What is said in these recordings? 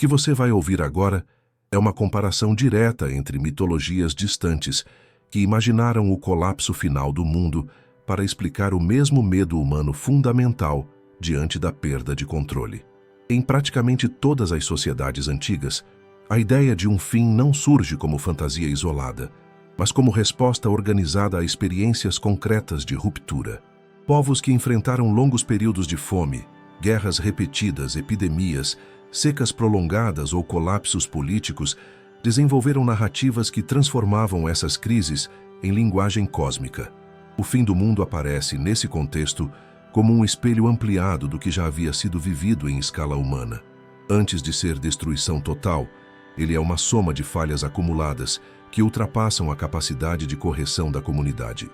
que você vai ouvir agora é uma comparação direta entre mitologias distantes que imaginaram o colapso final do mundo para explicar o mesmo medo humano fundamental diante da perda de controle. Em praticamente todas as sociedades antigas, a ideia de um fim não surge como fantasia isolada, mas como resposta organizada a experiências concretas de ruptura. Povos que enfrentaram longos períodos de fome, guerras repetidas, epidemias, secas prolongadas ou colapsos políticos desenvolveram narrativas que transformavam essas crises em linguagem cósmica. O fim do mundo aparece, nesse contexto, como um espelho ampliado do que já havia sido vivido em escala humana. Antes de ser destruição total, ele é uma soma de falhas acumuladas que ultrapassam a capacidade de correção da comunidade.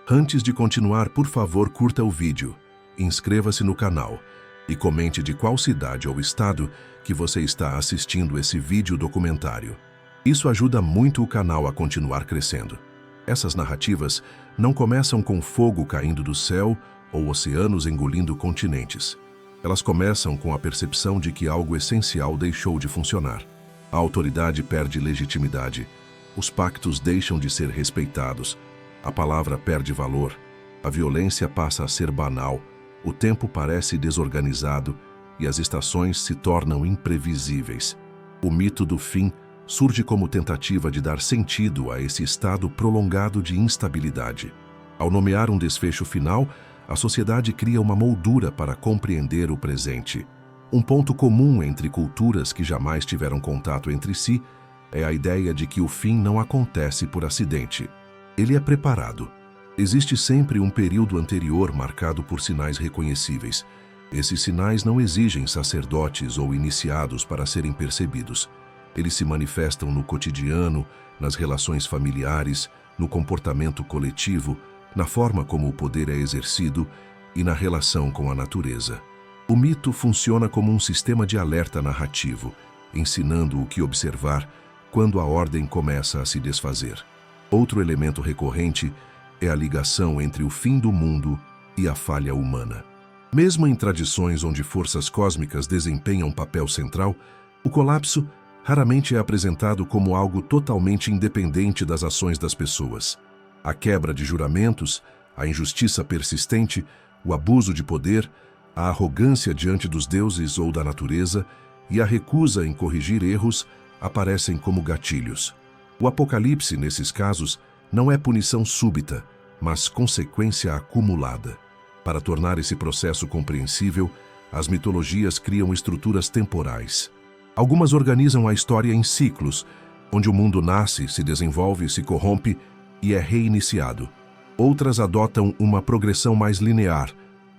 Antes de continuar, por favor, curta o vídeo, inscreva-se no canal e comente de qual cidade ou estado que você está assistindo esse vídeo documentário. Isso ajuda muito o canal a continuar crescendo. Essas narrativas não começam com fogo caindo do céu ou oceanos engolindo continentes. Elas começam com a percepção de que algo essencial deixou de funcionar. A autoridade perde legitimidade, os pactos deixam de ser respeitados, a palavra perde valor, a violência passa a ser banal, o tempo parece desorganizado e as estações se tornam imprevisíveis. O mito do fim surge como tentativa de dar sentido a esse estado prolongado de instabilidade. Ao nomear um desfecho final, a sociedade cria uma moldura para compreender o presente. Um ponto comum entre culturas que jamais tiveram contato entre si é a ideia de que o fim não acontece por acidente. Ele é preparado. Existe sempre um período anterior marcado por sinais reconhecíveis. Esses sinais não exigem sacerdotes ou iniciados para serem percebidos. Eles se manifestam no cotidiano, nas relações familiares, no comportamento coletivo, na forma como o poder é exercido e na relação com a natureza. O mito funciona como um sistema de alerta narrativo, ensinando o que observar quando a ordem começa a se desfazer. Outro elemento recorrente é a ligação entre o fim do mundo e a falha humana. Mesmo em tradições onde forças cósmicas desempenham um papel central, o colapso raramente é apresentado como algo totalmente independente das ações das pessoas. A quebra de juramentos, a injustiça persistente, o abuso de poder, a arrogância diante dos deuses ou da natureza e a recusa em corrigir erros aparecem como gatilhos. O apocalipse, nesses casos, não é punição súbita, mas consequência acumulada. Para tornar esse processo compreensível, as mitologias criam estruturas temporais. Algumas organizam a história em ciclos, onde o mundo nasce, se desenvolve, se corrompe e é reiniciado. Outras adotam uma progressão mais linear,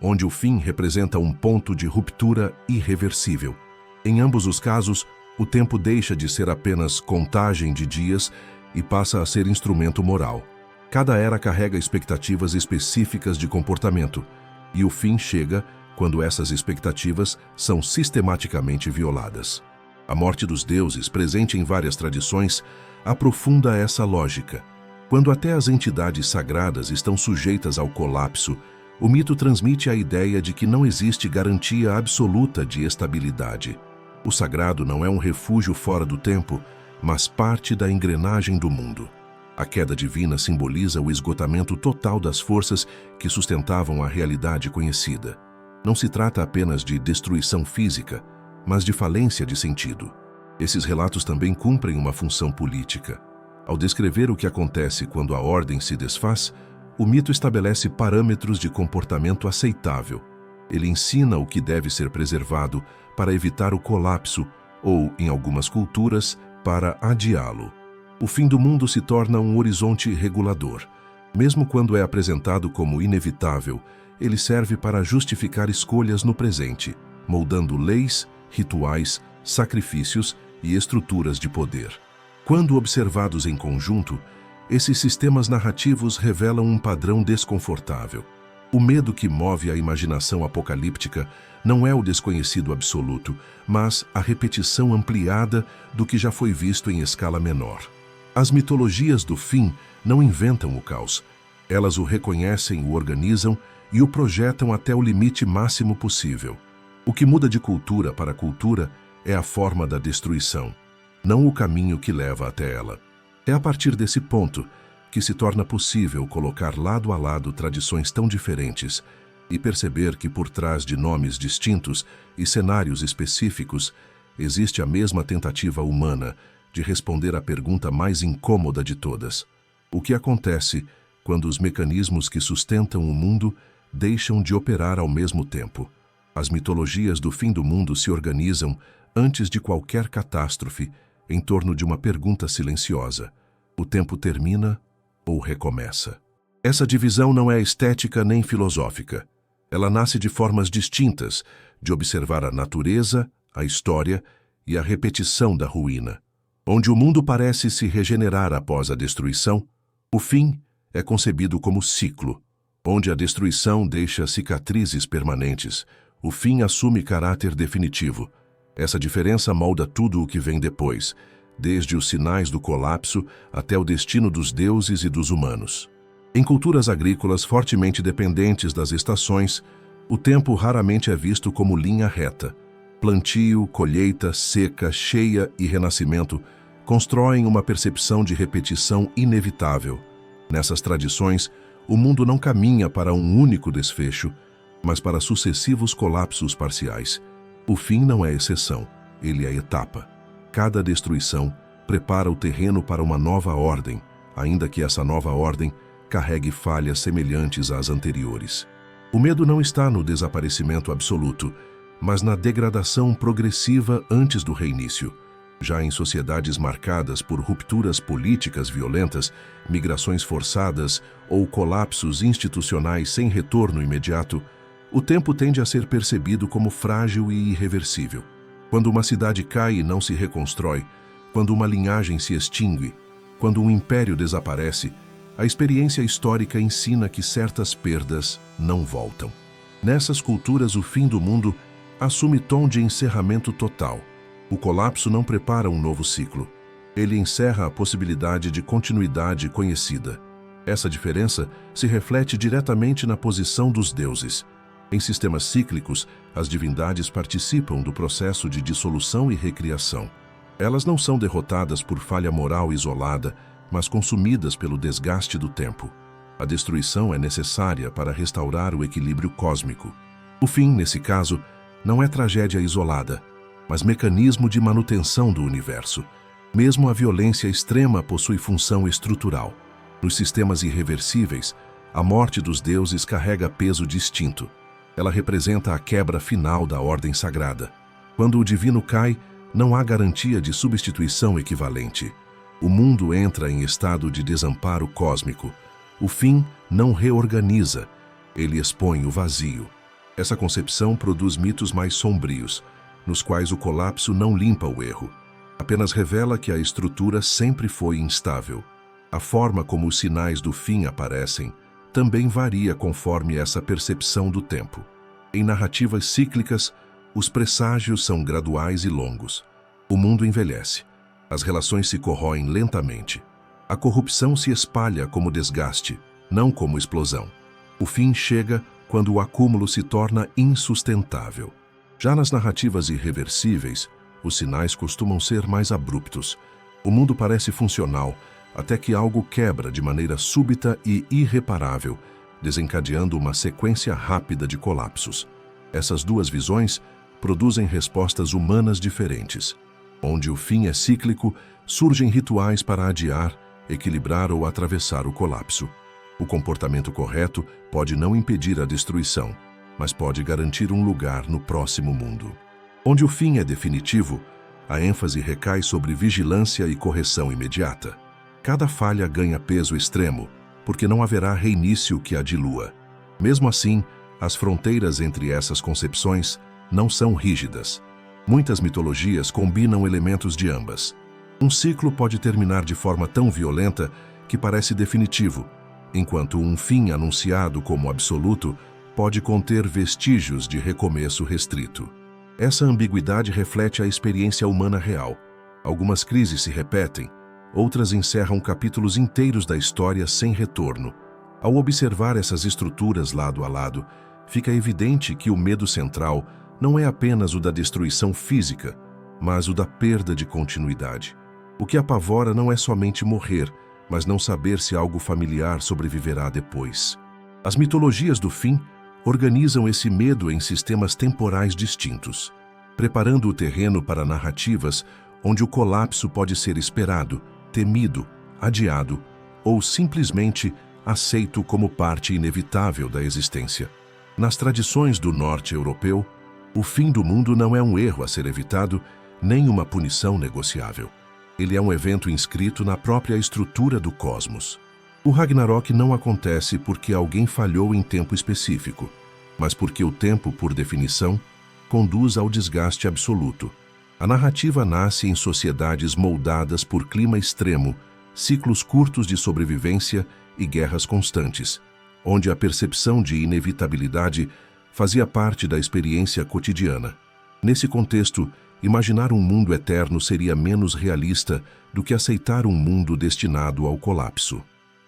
onde o fim representa um ponto de ruptura irreversível. Em ambos os casos, o tempo deixa de ser apenas contagem de dias e passa a ser instrumento moral. Cada era carrega expectativas específicas de comportamento, e o fim chega quando essas expectativas são sistematicamente violadas. A morte dos deuses, presente em várias tradições, aprofunda essa lógica. Quando até as entidades sagradas estão sujeitas ao colapso, o mito transmite a ideia de que não existe garantia absoluta de estabilidade. O sagrado não é um refúgio fora do tempo, mas parte da engrenagem do mundo. A queda divina simboliza o esgotamento total das forças que sustentavam a realidade conhecida. Não se trata apenas de destruição física, mas de falência de sentido. Esses relatos também cumprem uma função política. Ao descrever o que acontece quando a ordem se desfaz, o mito estabelece parâmetros de comportamento aceitável. Ele ensina o que deve ser preservado para evitar o colapso ou, em algumas culturas, para adiá-lo. O fim do mundo se torna um horizonte regulador. Mesmo quando é apresentado como inevitável, ele serve para justificar escolhas no presente, moldando leis, rituais, sacrifícios e estruturas de poder. Quando observados em conjunto, esses sistemas narrativos revelam um padrão desconfortável. O medo que move a imaginação apocalíptica não é o desconhecido absoluto, mas a repetição ampliada do que já foi visto em escala menor. As mitologias do fim não inventam o caos. Elas o reconhecem, o organizam e o projetam até o limite máximo possível. O que muda de cultura para cultura é a forma da destruição, não o caminho que leva até ela. É a partir desse ponto que se torna possível colocar lado a lado tradições tão diferentes e perceber que por trás de nomes distintos e cenários específicos existe a mesma tentativa humana de responder à pergunta mais incômoda de todas: o que acontece quando os mecanismos que sustentam o mundo deixam de operar ao mesmo tempo? As mitologias do fim do mundo se organizam, antes de qualquer catástrofe, em torno de uma pergunta silenciosa: o tempo termina ou recomeça? Essa divisão não é estética nem filosófica. Ela nasce de formas distintas de observar a natureza, a história e a repetição da ruína. Onde o mundo parece se regenerar após a destruição, o fim é concebido como ciclo. Onde a destruição deixa cicatrizes permanentes, o fim assume caráter definitivo. Essa diferença molda tudo o que vem depois, desde os sinais do colapso até o destino dos deuses e dos humanos. Em culturas agrícolas fortemente dependentes das estações, o tempo raramente é visto como linha reta. Plantio, colheita, seca, cheia e renascimento constroem uma percepção de repetição inevitável. Nessas tradições, o mundo não caminha para um único desfecho, mas para sucessivos colapsos parciais. O fim não é exceção, ele é etapa. Cada destruição prepara o terreno para uma nova ordem, ainda que essa nova ordem carregue falhas semelhantes às anteriores. O medo não está no desaparecimento absoluto, mas na degradação progressiva antes do reinício. Já em sociedades marcadas por rupturas políticas violentas, migrações forçadas ou colapsos institucionais sem retorno imediato, o tempo tende a ser percebido como frágil e irreversível. Quando uma cidade cai e não se reconstrói, quando uma linhagem se extingue, quando um império desaparece, a experiência histórica ensina que certas perdas não voltam. Nessas culturas, o fim do mundo assume tom de encerramento total. O colapso não prepara um novo ciclo. Ele encerra a possibilidade de continuidade conhecida. Essa diferença se reflete diretamente na posição dos deuses. Em sistemas cíclicos, as divindades participam do processo de dissolução e recriação. Elas não são derrotadas por falha moral isolada, mas consumidas pelo desgaste do tempo. A destruição é necessária para restaurar o equilíbrio cósmico. O fim, nesse caso, não é tragédia isolada, mas mecanismo de manutenção do universo. Mesmo a violência extrema possui função estrutural. Nos sistemas irreversíveis, a morte dos deuses carrega peso distinto. Ela representa a quebra final da ordem sagrada. Quando o divino cai, não há garantia de substituição equivalente. O mundo entra em estado de desamparo cósmico. O fim não reorganiza, ele expõe o vazio. Essa concepção produz mitos mais sombrios, nos quais o colapso não limpa o erro, apenas revela que a estrutura sempre foi instável. A forma como os sinais do fim aparecem também varia conforme essa percepção do tempo. Em narrativas cíclicas, os presságios são graduais e longos. O mundo envelhece. As relações se corroem lentamente. A corrupção se espalha como desgaste, não como explosão. O fim chega quando o acúmulo se torna insustentável. Já nas narrativas irreversíveis, os sinais costumam ser mais abruptos. O mundo parece funcional, até que algo quebra de maneira súbita e irreparável, desencadeando uma sequência rápida de colapsos. Essas duas visões produzem respostas humanas diferentes. Onde o fim é cíclico, surgem rituais para adiar, equilibrar ou atravessar o colapso. O comportamento correto pode não impedir a destruição, mas pode garantir um lugar no próximo mundo. Onde o fim é definitivo, a ênfase recai sobre vigilância e correção imediata. Cada falha ganha peso extremo, porque não haverá reinício que a dilua. Mesmo assim, as fronteiras entre essas concepções não são rígidas. Muitas mitologias combinam elementos de ambas. Um ciclo pode terminar de forma tão violenta que parece definitivo, enquanto um fim anunciado como absoluto pode conter vestígios de recomeço restrito. Essa ambiguidade reflete a experiência humana real. Algumas crises se repetem, outras encerram capítulos inteiros da história sem retorno. Ao observar essas estruturas lado a lado, fica evidente que o medo central não é apenas o da destruição física, mas o da perda de continuidade. O que apavora não é somente morrer, mas não saber se algo familiar sobreviverá depois. As mitologias do fim organizam esse medo em sistemas temporais distintos, preparando o terreno para narrativas onde o colapso pode ser esperado, temido, adiado ou simplesmente aceito como parte inevitável da existência. Nas tradições do norte europeu, o fim do mundo não é um erro a ser evitado, nem uma punição negociável. Ele é um evento inscrito na própria estrutura do cosmos. O Ragnarok não acontece porque alguém falhou em tempo específico, mas porque o tempo, por definição, conduz ao desgaste absoluto. A narrativa nasce em sociedades moldadas por clima extremo, ciclos curtos de sobrevivência e guerras constantes, onde a percepção de inevitabilidade fazia parte da experiência cotidiana. Nesse contexto, imaginar um mundo eterno seria menos realista do que aceitar um mundo destinado ao colapso.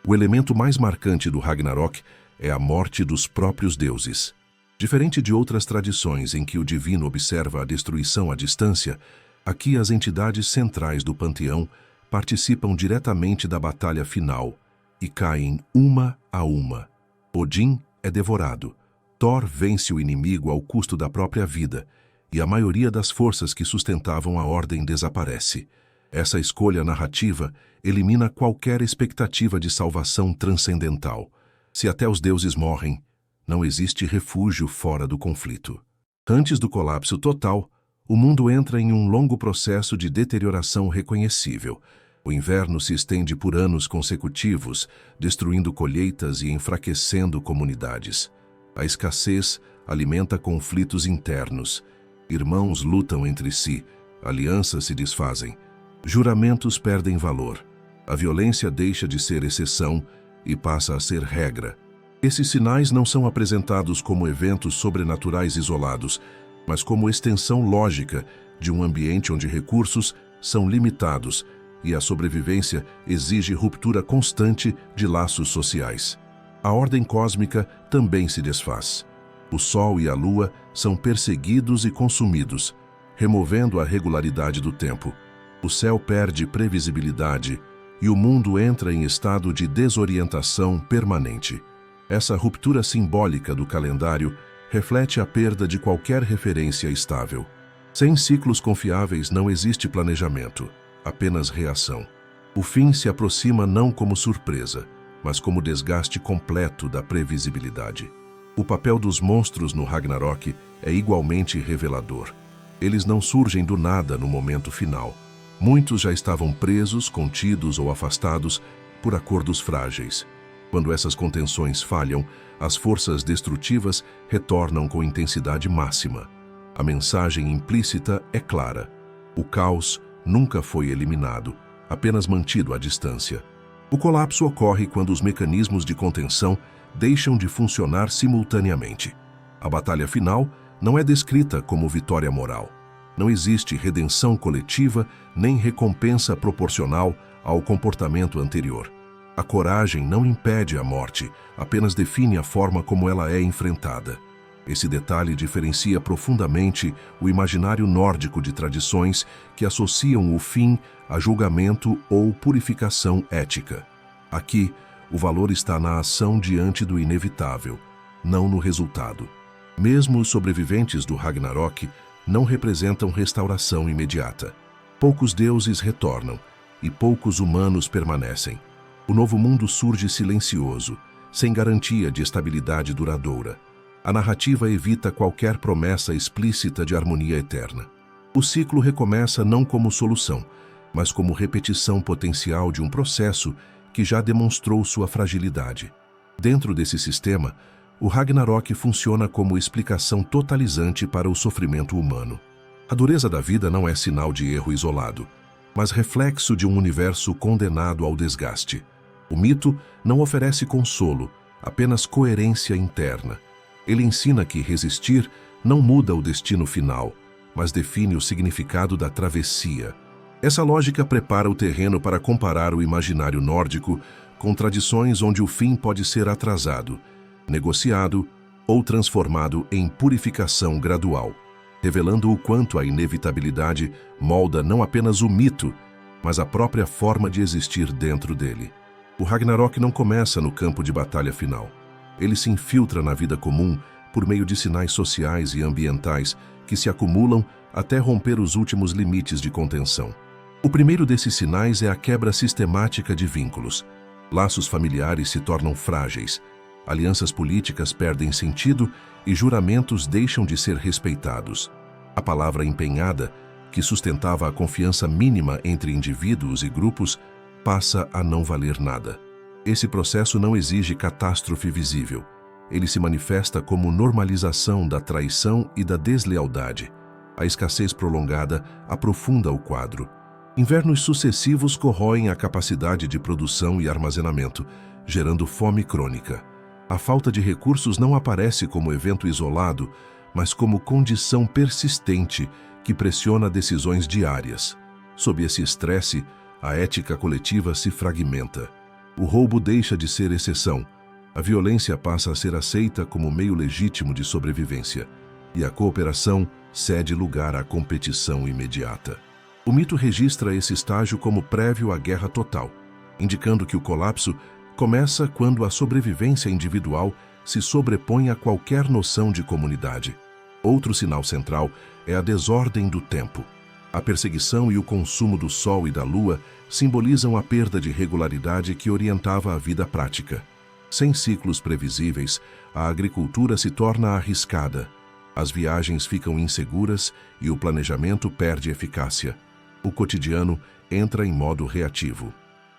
O elemento mais marcante do Ragnarok é a morte dos próprios deuses. Diferente de outras tradições em que o divino observa a destruição à distância, aqui as entidades centrais do panteão participam diretamente da batalha final e caem uma a uma. Odin é devorado, Thor vence o inimigo ao custo da própria vida, e a maioria das forças que sustentavam a ordem desaparece. Essa escolha narrativa elimina qualquer expectativa de salvação transcendental. Se até os deuses morrem, não existe refúgio fora do conflito. Antes do colapso total, o mundo entra em um longo processo de deterioração reconhecível. O inverno se estende por anos consecutivos, destruindo colheitas e enfraquecendo comunidades. A escassez alimenta conflitos internos. Irmãos lutam entre si, alianças se desfazem, juramentos perdem valor. A violência deixa de ser exceção e passa a ser regra. Esses sinais não são apresentados como eventos sobrenaturais isolados, mas como extensão lógica de um ambiente onde recursos são limitados e a sobrevivência exige ruptura constante de laços sociais. A ordem cósmica também se desfaz. O Sol e a Lua são perseguidos e consumidos, removendo a regularidade do tempo. O céu perde previsibilidade e o mundo entra em estado de desorientação permanente. Essa ruptura simbólica do calendário reflete a perda de qualquer referência estável. Sem ciclos confiáveis não existe planejamento, apenas reação. O fim se aproxima não como surpresa, mas como desgaste completo da previsibilidade. O papel dos monstros no Ragnarok é igualmente revelador. Eles não surgem do nada no momento final. Muitos já estavam presos, contidos ou afastados por acordos frágeis. Quando essas contenções falham, as forças destrutivas retornam com intensidade máxima. A mensagem implícita é clara. O caos nunca foi eliminado, apenas mantido à distância. O colapso ocorre quando os mecanismos de contenção deixam de funcionar simultaneamente. A batalha final não é descrita como vitória moral. Não existe redenção coletiva nem recompensa proporcional ao comportamento anterior. A coragem não impede a morte, apenas define a forma como ela é enfrentada. Esse detalhe diferencia profundamente o imaginário nórdico de tradições que associam o fim a julgamento ou purificação ética. Aqui, o valor está na ação diante do inevitável, não no resultado. Mesmo os sobreviventes do Ragnarok não representam restauração imediata. Poucos deuses retornam e poucos humanos permanecem. O novo mundo surge silencioso, sem garantia de estabilidade duradoura. A narrativa evita qualquer promessa explícita de harmonia eterna. O ciclo recomeça não como solução, mas como repetição potencial de um processo que já demonstrou sua fragilidade. Dentro desse sistema, o Ragnarok funciona como explicação totalizante para o sofrimento humano. A dureza da vida não é sinal de erro isolado, mas reflexo de um universo condenado ao desgaste. O mito não oferece consolo, apenas coerência interna. Ele ensina que resistir não muda o destino final, mas define o significado da travessia. Essa lógica prepara o terreno para comparar o imaginário nórdico com tradições onde o fim pode ser atrasado, negociado ou transformado em purificação gradual. revelando o quanto a inevitabilidade molda não apenas o mito, mas a própria forma de existir dentro dele. O Ragnarok não começa no campo de batalha final. Ele se infiltra na vida comum por meio de sinais sociais e ambientais que se acumulam até romper os últimos limites de contenção. O primeiro desses sinais é a quebra sistemática de vínculos. Laços familiares se tornam frágeis, alianças políticas perdem sentido e juramentos deixam de ser respeitados. A palavra empenhada, que sustentava a confiança mínima entre indivíduos e grupos, passa a não valer nada. Esse processo não exige catástrofe visível. Ele se manifesta como normalização da traição e da deslealdade. A escassez prolongada aprofunda o quadro. Invernos sucessivos corroem a capacidade de produção e armazenamento, gerando fome crônica. A falta de recursos não aparece como evento isolado, mas como condição persistente que pressiona decisões diárias. Sob esse estresse, a ética coletiva se fragmenta. O roubo deixa de ser exceção. A violência passa a ser aceita como meio legítimo de sobrevivência, e a cooperação cede lugar à competição imediata. O mito registra esse estágio como prévio à guerra total, indicando que o colapso começa quando a sobrevivência individual se sobrepõe a qualquer noção de comunidade. Outro sinal central é a desordem do tempo. A perseguição e o consumo do sol e da lua simbolizam a perda de regularidade que orientava a vida prática. Sem ciclos previsíveis, a agricultura se torna arriscada. As viagens ficam inseguras e o planejamento perde eficácia. O cotidiano entra em modo reativo.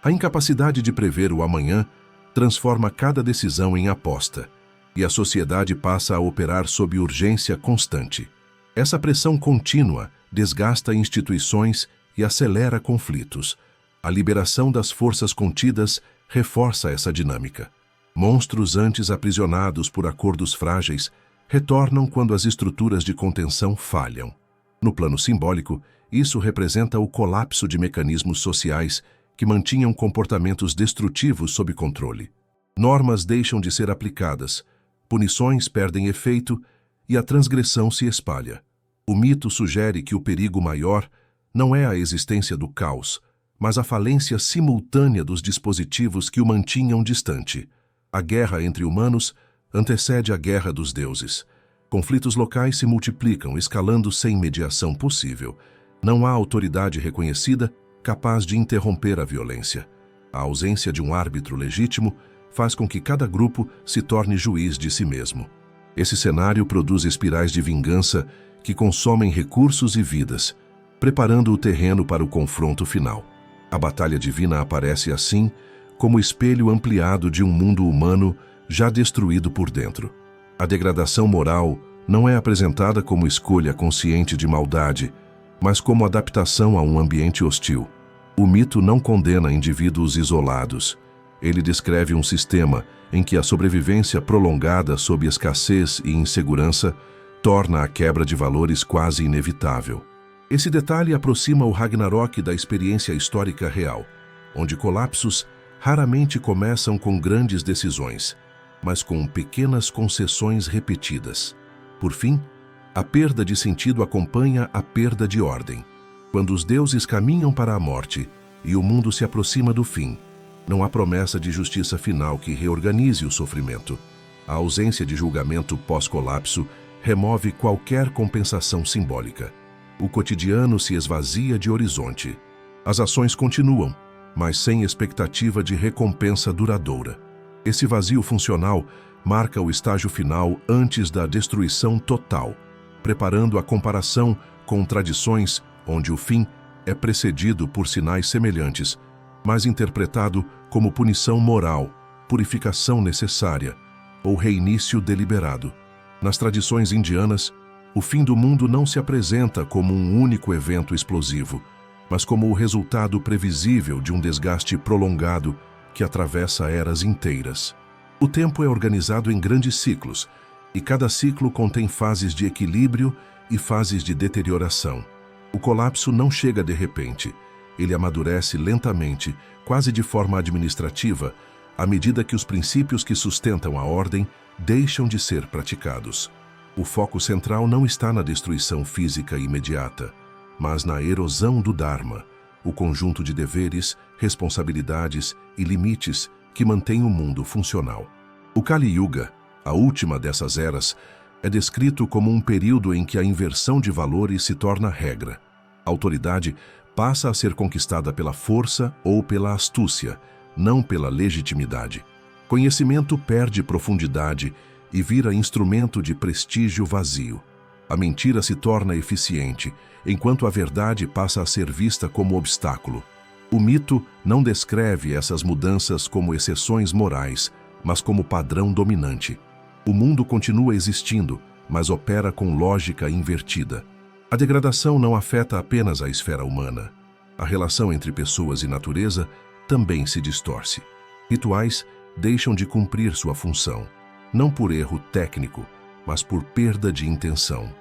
A incapacidade de prever o amanhã transforma cada decisão em aposta, e a sociedade passa a operar sob urgência constante. Essa pressão contínua desgasta instituições e acelera conflitos. A liberação das forças contidas reforça essa dinâmica. Monstros antes aprisionados por acordos frágeis retornam quando as estruturas de contenção falham. No plano simbólico, isso representa o colapso de mecanismos sociais que mantinham comportamentos destrutivos sob controle. Normas deixam de ser aplicadas, punições perdem efeito e a transgressão se espalha. O mito sugere que o perigo maior não é a existência do caos, mas a falência simultânea dos dispositivos que o mantinham distante. A guerra entre humanos antecede a guerra dos deuses. Conflitos locais se multiplicam, escalando sem mediação possível. Não há autoridade reconhecida capaz de interromper a violência. A ausência de um árbitro legítimo faz com que cada grupo se torne juiz de si mesmo. Esse cenário produz espirais de vingança que consomem recursos e vidas, preparando o terreno para o confronto final. A batalha divina aparece assim como espelho ampliado de um mundo humano já destruído por dentro. A degradação moral não é apresentada como escolha consciente de maldade, mas como adaptação a um ambiente hostil. O mito não condena indivíduos isolados. Ele descreve um sistema em que a sobrevivência prolongada sob escassez e insegurança torna a quebra de valores quase inevitável. Esse detalhe aproxima o Ragnarok da experiência histórica real, onde colapsos raramente começam com grandes decisões, mas com pequenas concessões repetidas. Por fim, a perda de sentido acompanha a perda de ordem. Quando os deuses caminham para a morte e o mundo se aproxima do fim, não há promessa de justiça final que reorganize o sofrimento. A ausência de julgamento pós-colapso remove qualquer compensação simbólica. O cotidiano se esvazia de horizonte. As ações continuam, mas sem expectativa de recompensa duradoura. Esse vazio funcional marca o estágio final antes da destruição total, preparando a comparação com tradições onde o fim é precedido por sinais semelhantes, mas interpretado como punição moral, purificação necessária ou reinício deliberado. Nas tradições indianas, o fim do mundo não se apresenta como um único evento explosivo, mas como o resultado previsível de um desgaste prolongado que atravessa eras inteiras. O tempo é organizado em grandes ciclos, e cada ciclo contém fases de equilíbrio e fases de deterioração. O colapso não chega de repente. Ele amadurece lentamente, quase de forma administrativa, à medida que os princípios que sustentam a ordem deixam de ser praticados. O foco central não está na destruição física imediata, mas na erosão do Dharma, o conjunto de deveres, responsabilidades e limites que mantém o mundo funcional. O Kali Yuga, a última dessas eras, é descrito como um período em que a inversão de valores se torna regra. A autoridade passa a ser conquistada pela força ou pela astúcia, não pela legitimidade. Conhecimento perde profundidade e vira instrumento de prestígio vazio. A mentira se torna eficiente, enquanto a verdade passa a ser vista como obstáculo. O mito não descreve essas mudanças como exceções morais, mas como padrão dominante. O mundo continua existindo, mas opera com lógica invertida. A degradação não afeta apenas a esfera humana. A relação entre pessoas e natureza também se distorce. Rituais deixam de cumprir sua função, não por erro técnico, mas por perda de intenção.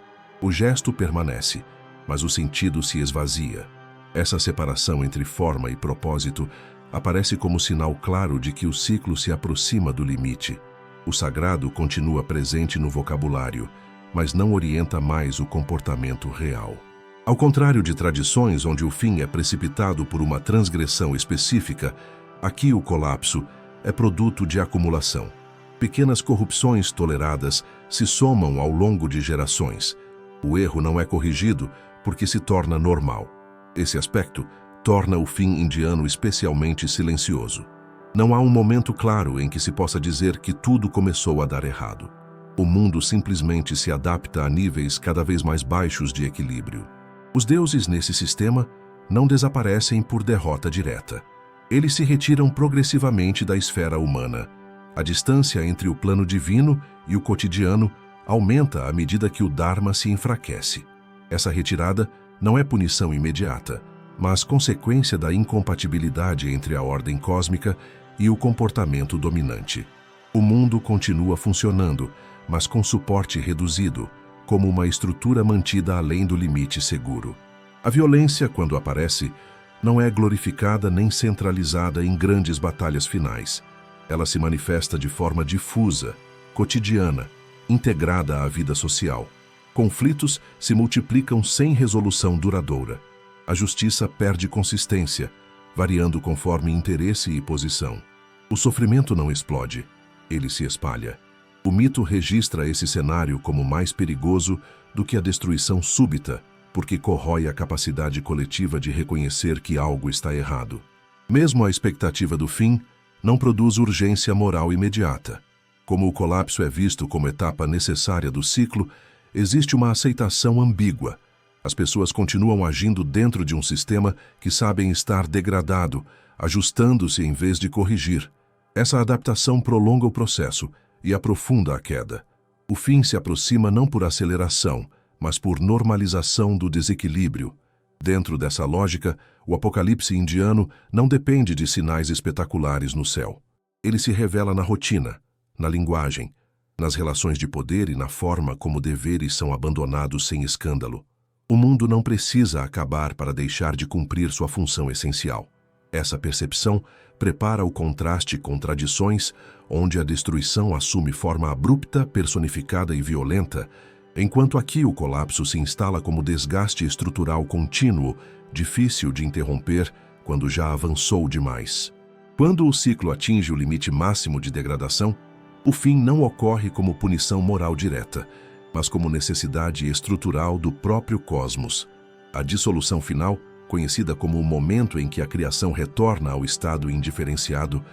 O gesto permanece, mas o sentido se esvazia. Essa separação entre forma e propósito aparece como sinal claro de que o ciclo se aproxima do limite. O sagrado continua presente no vocabulário, mas não orienta mais o comportamento real. Ao contrário de tradições onde o fim é precipitado por uma transgressão específica, aqui o colapso é produto de acumulação. Pequenas corrupções toleradas se somam ao longo de gerações. O erro não é corrigido porque se torna normal. Esse aspecto torna o fim indiano especialmente silencioso. Não há um momento claro em que se possa dizer que tudo começou a dar errado. O mundo simplesmente se adapta a níveis cada vez mais baixos de equilíbrio. Os deuses nesse sistema não desaparecem por derrota direta. Eles se retiram progressivamente da esfera humana. A distância entre o plano divino e o cotidiano aumenta à medida que o Dharma se enfraquece. Essa retirada não é punição imediata, mas consequência da incompatibilidade entre a ordem cósmica e o comportamento dominante. O mundo continua funcionando, mas com suporte reduzido, como uma estrutura mantida além do limite seguro. A violência, quando aparece, não é glorificada nem centralizada em grandes batalhas finais. Ela se manifesta de forma difusa, cotidiana, integrada à vida social. Conflitos se multiplicam sem resolução duradoura. A justiça perde consistência, variando conforme interesse e posição. O sofrimento não explode, ele se espalha. O mito registra esse cenário como mais perigoso do que a destruição súbita, porque corrói a capacidade coletiva de reconhecer que algo está errado. Mesmo a expectativa do fim não produz urgência moral imediata. Como o colapso é visto como etapa necessária do ciclo, existe uma aceitação ambígua. As pessoas continuam agindo dentro de um sistema que sabem estar degradado, ajustando-se em vez de corrigir. Essa adaptação prolonga o processo e aprofunda a queda. O fim se aproxima não por aceleração, mas por normalização do desequilíbrio. Dentro dessa lógica, o apocalipse indiano não depende de sinais espetaculares no céu. Ele se revela na rotina, na linguagem, nas relações de poder e na forma como deveres são abandonados sem escândalo. O mundo não precisa acabar para deixar de cumprir sua função essencial. Essa percepção prepara o contraste com tradições onde a destruição assume forma abrupta, personificada e violenta, enquanto aqui o colapso se instala como desgaste estrutural contínuo, difícil de interromper quando já avançou demais. Quando o ciclo atinge o limite máximo de degradação, o fim não ocorre como punição moral direta, mas como necessidade estrutural do próprio cosmos. A dissolução final, conhecida como o momento em que a criação retorna ao estado indiferenciado,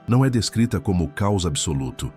não é descrita como caos absoluto,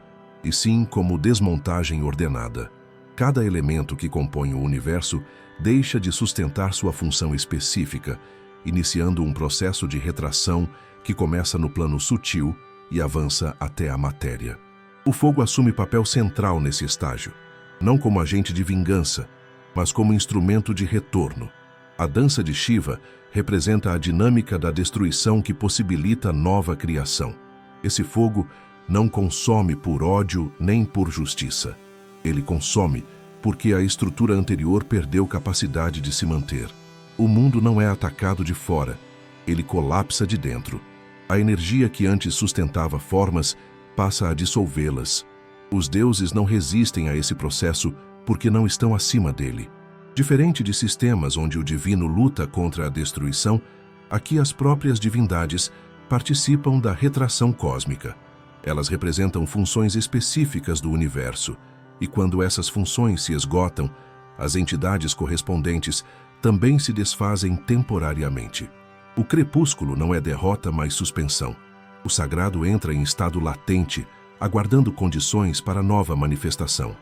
e sim como desmontagem ordenada. Cada elemento que compõe o universo deixa de sustentar sua função específica, iniciando um processo de retração que começa no plano sutil e avança até a matéria. O fogo assume papel central nesse estágio, não como agente de vingança, mas como instrumento de retorno. A dança de Shiva representa a dinâmica da destruição que possibilita nova criação. Esse fogo não consome por ódio nem por justiça. Ele consome porque a estrutura anterior perdeu capacidade de se manter. O mundo não é atacado de fora, ele colapsa de dentro. A energia que antes sustentava formas passa a dissolvê-las. Os deuses não resistem a esse processo porque não estão acima dele. Diferente de sistemas onde o divino luta contra a destruição, aqui as próprias divindades participam da retração cósmica. Elas representam funções específicas do universo, e quando essas funções se esgotam, as entidades correspondentes também se desfazem temporariamente. O crepúsculo não é derrota, mas suspensão. O sagrado entra em estado latente, aguardando condições para nova manifestação.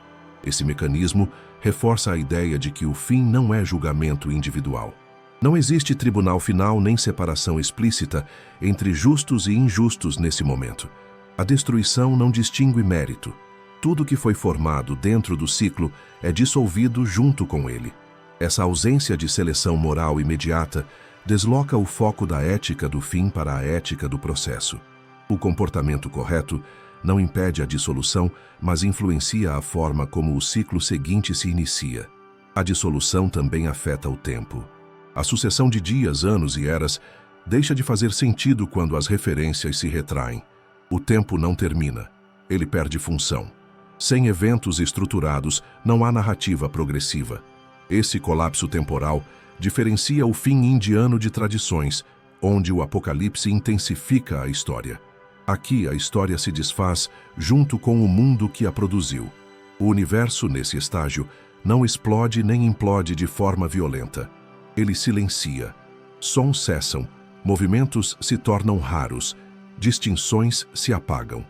Esse mecanismo reforça a ideia de que o fim não é julgamento individual. Não existe tribunal final nem separação explícita entre justos e injustos nesse momento. A destruição não distingue mérito. Tudo que foi formado dentro do ciclo é dissolvido junto com ele. Essa ausência de seleção moral imediata desloca o foco da ética do fim para a ética do processo. O comportamento correto não impede a dissolução, mas influencia a forma como o ciclo seguinte se inicia. A dissolução também afeta o tempo. A sucessão de dias, anos e eras deixa de fazer sentido quando as referências se retraem. O tempo não termina, ele perde função. Sem eventos estruturados, não há narrativa progressiva. Esse colapso temporal diferencia o fim indiano de tradições, onde o Apocalipse intensifica a história. Aqui a história se desfaz junto com o mundo que a produziu. O universo, nesse estágio, não explode nem implode de forma violenta. Ele silencia. Sons cessam, movimentos se tornam raros, distinções se apagam.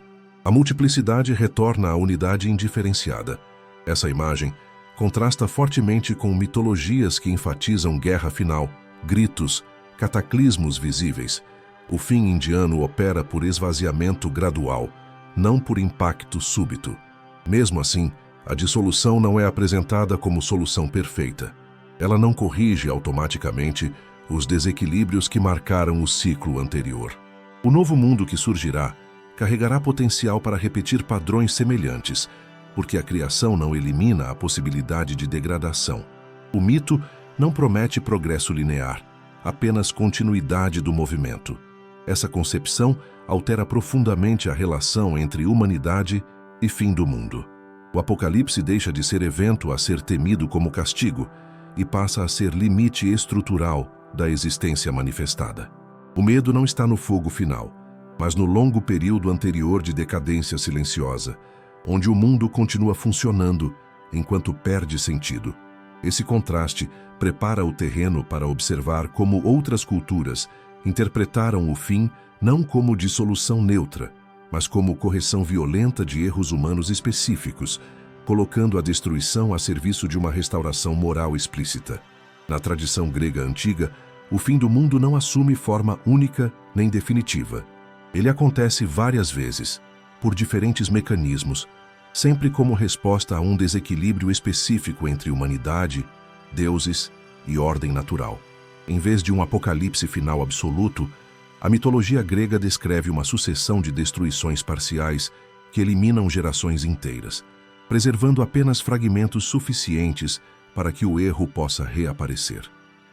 A multiplicidade retorna à unidade indiferenciada. Essa imagem contrasta fortemente com mitologias que enfatizam guerra final, gritos, cataclismos visíveis. O fim indiano opera por esvaziamento gradual, não por impacto súbito. Mesmo assim, a dissolução não é apresentada como solução perfeita. Ela não corrige automaticamente os desequilíbrios que marcaram o ciclo anterior. O novo mundo que surgirá carregará potencial para repetir padrões semelhantes, porque a criação não elimina a possibilidade de degradação. O mito não promete progresso linear, apenas continuidade do movimento. Essa concepção altera profundamente a relação entre humanidade e fim do mundo. O Apocalipse deixa de ser evento a ser temido como castigo e passa a ser limite estrutural da existência manifestada. O medo não está no fogo final, mas no longo período anterior de decadência silenciosa, onde o mundo continua funcionando enquanto perde sentido. Esse contraste prepara o terreno para observar como outras culturas interpretaram o fim não como dissolução neutra, mas como correção violenta de erros humanos específicos, colocando a destruição a serviço de uma restauração moral explícita. Na tradição grega antiga, o fim do mundo não assume forma única nem definitiva. Ele acontece várias vezes, por diferentes mecanismos, sempre como resposta a um desequilíbrio específico entre humanidade, deuses e ordem natural. Em vez de um apocalipse final absoluto, a mitologia grega descreve uma sucessão de destruições parciais que eliminam gerações inteiras, preservando apenas fragmentos suficientes para que o erro possa reaparecer.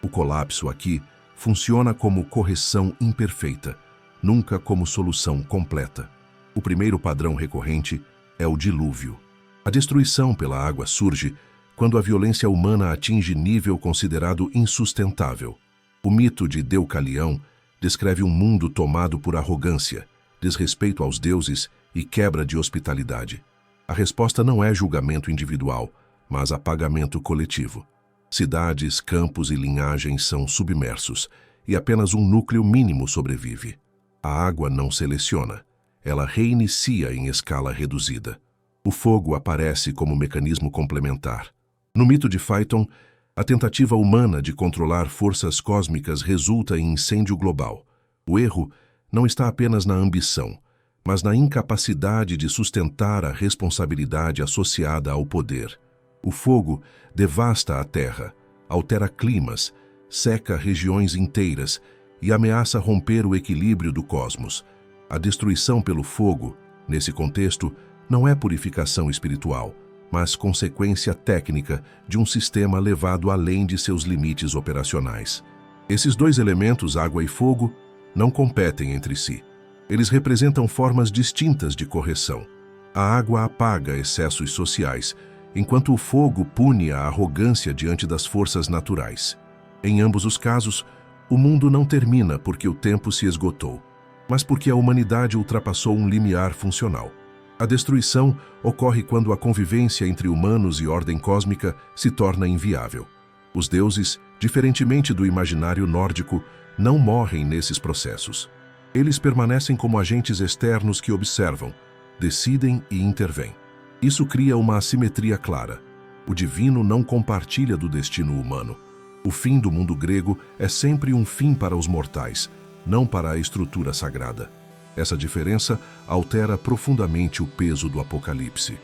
O colapso aqui funciona como correção imperfeita, nunca como solução completa. O primeiro padrão recorrente é o dilúvio. A destruição pela água surge quando a violência humana atinge nível considerado insustentável. O mito de Deucalião descreve um mundo tomado por arrogância, desrespeito aos deuses e quebra de hospitalidade. A resposta não é julgamento individual, mas apagamento coletivo. Cidades, campos e linhagens são submersos, e apenas um núcleo mínimo sobrevive. A água não seleciona, ela reinicia em escala reduzida. O fogo aparece como mecanismo complementar. No mito de Phaeton, a tentativa humana de controlar forças cósmicas resulta em incêndio global. O erro não está apenas na ambição, mas na incapacidade de sustentar a responsabilidade associada ao poder. O fogo devasta a terra, altera climas, seca regiões inteiras e ameaça romper o equilíbrio do cosmos. A destruição pelo fogo, nesse contexto, não é purificação espiritual, mas consequência técnica de um sistema levado além de seus limites operacionais. Esses dois elementos, água e fogo, não competem entre si. Eles representam formas distintas de correção. A água apaga excessos sociais, enquanto o fogo pune a arrogância diante das forças naturais. Em ambos os casos, o mundo não termina porque o tempo se esgotou, mas porque a humanidade ultrapassou um limiar funcional. A destruição ocorre quando a convivência entre humanos e ordem cósmica se torna inviável. Os deuses, diferentemente do imaginário nórdico, não morrem nesses processos. Eles permanecem como agentes externos que observam, decidem e intervêm. Isso cria uma assimetria clara. O divino não compartilha do destino humano. O fim do mundo grego é sempre um fim para os mortais, não para a estrutura sagrada. Essa diferença altera profundamente o peso do Apocalipse.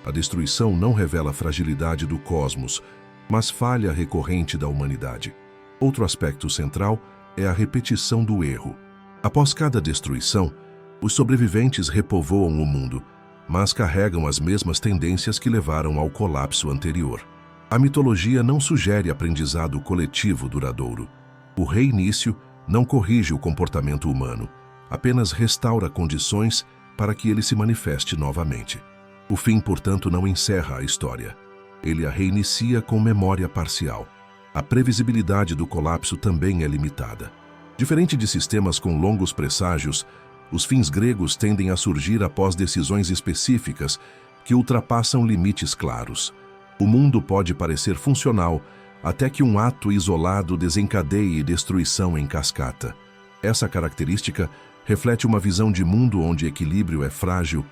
A destruição não revela a fragilidade do cosmos, mas falha recorrente da humanidade. Outro aspecto central é a repetição do erro. Após cada destruição, os sobreviventes repovoam o mundo, mas carregam as mesmas tendências que levaram ao colapso anterior. A mitologia não sugere aprendizado coletivo duradouro. O reinício não corrige o comportamento humano, apenas restaura condições para que ele se manifeste novamente. O fim, portanto, não encerra a história. Ele a reinicia com memória parcial. A previsibilidade do colapso também é limitada. Diferente de sistemas com longos presságios, os fins gregos tendem a surgir após decisões específicas que ultrapassam limites claros. O mundo pode parecer funcional até que um ato isolado desencadeie destruição em cascata. Essa característica reflete uma visão de mundo onde equilíbrio é frágil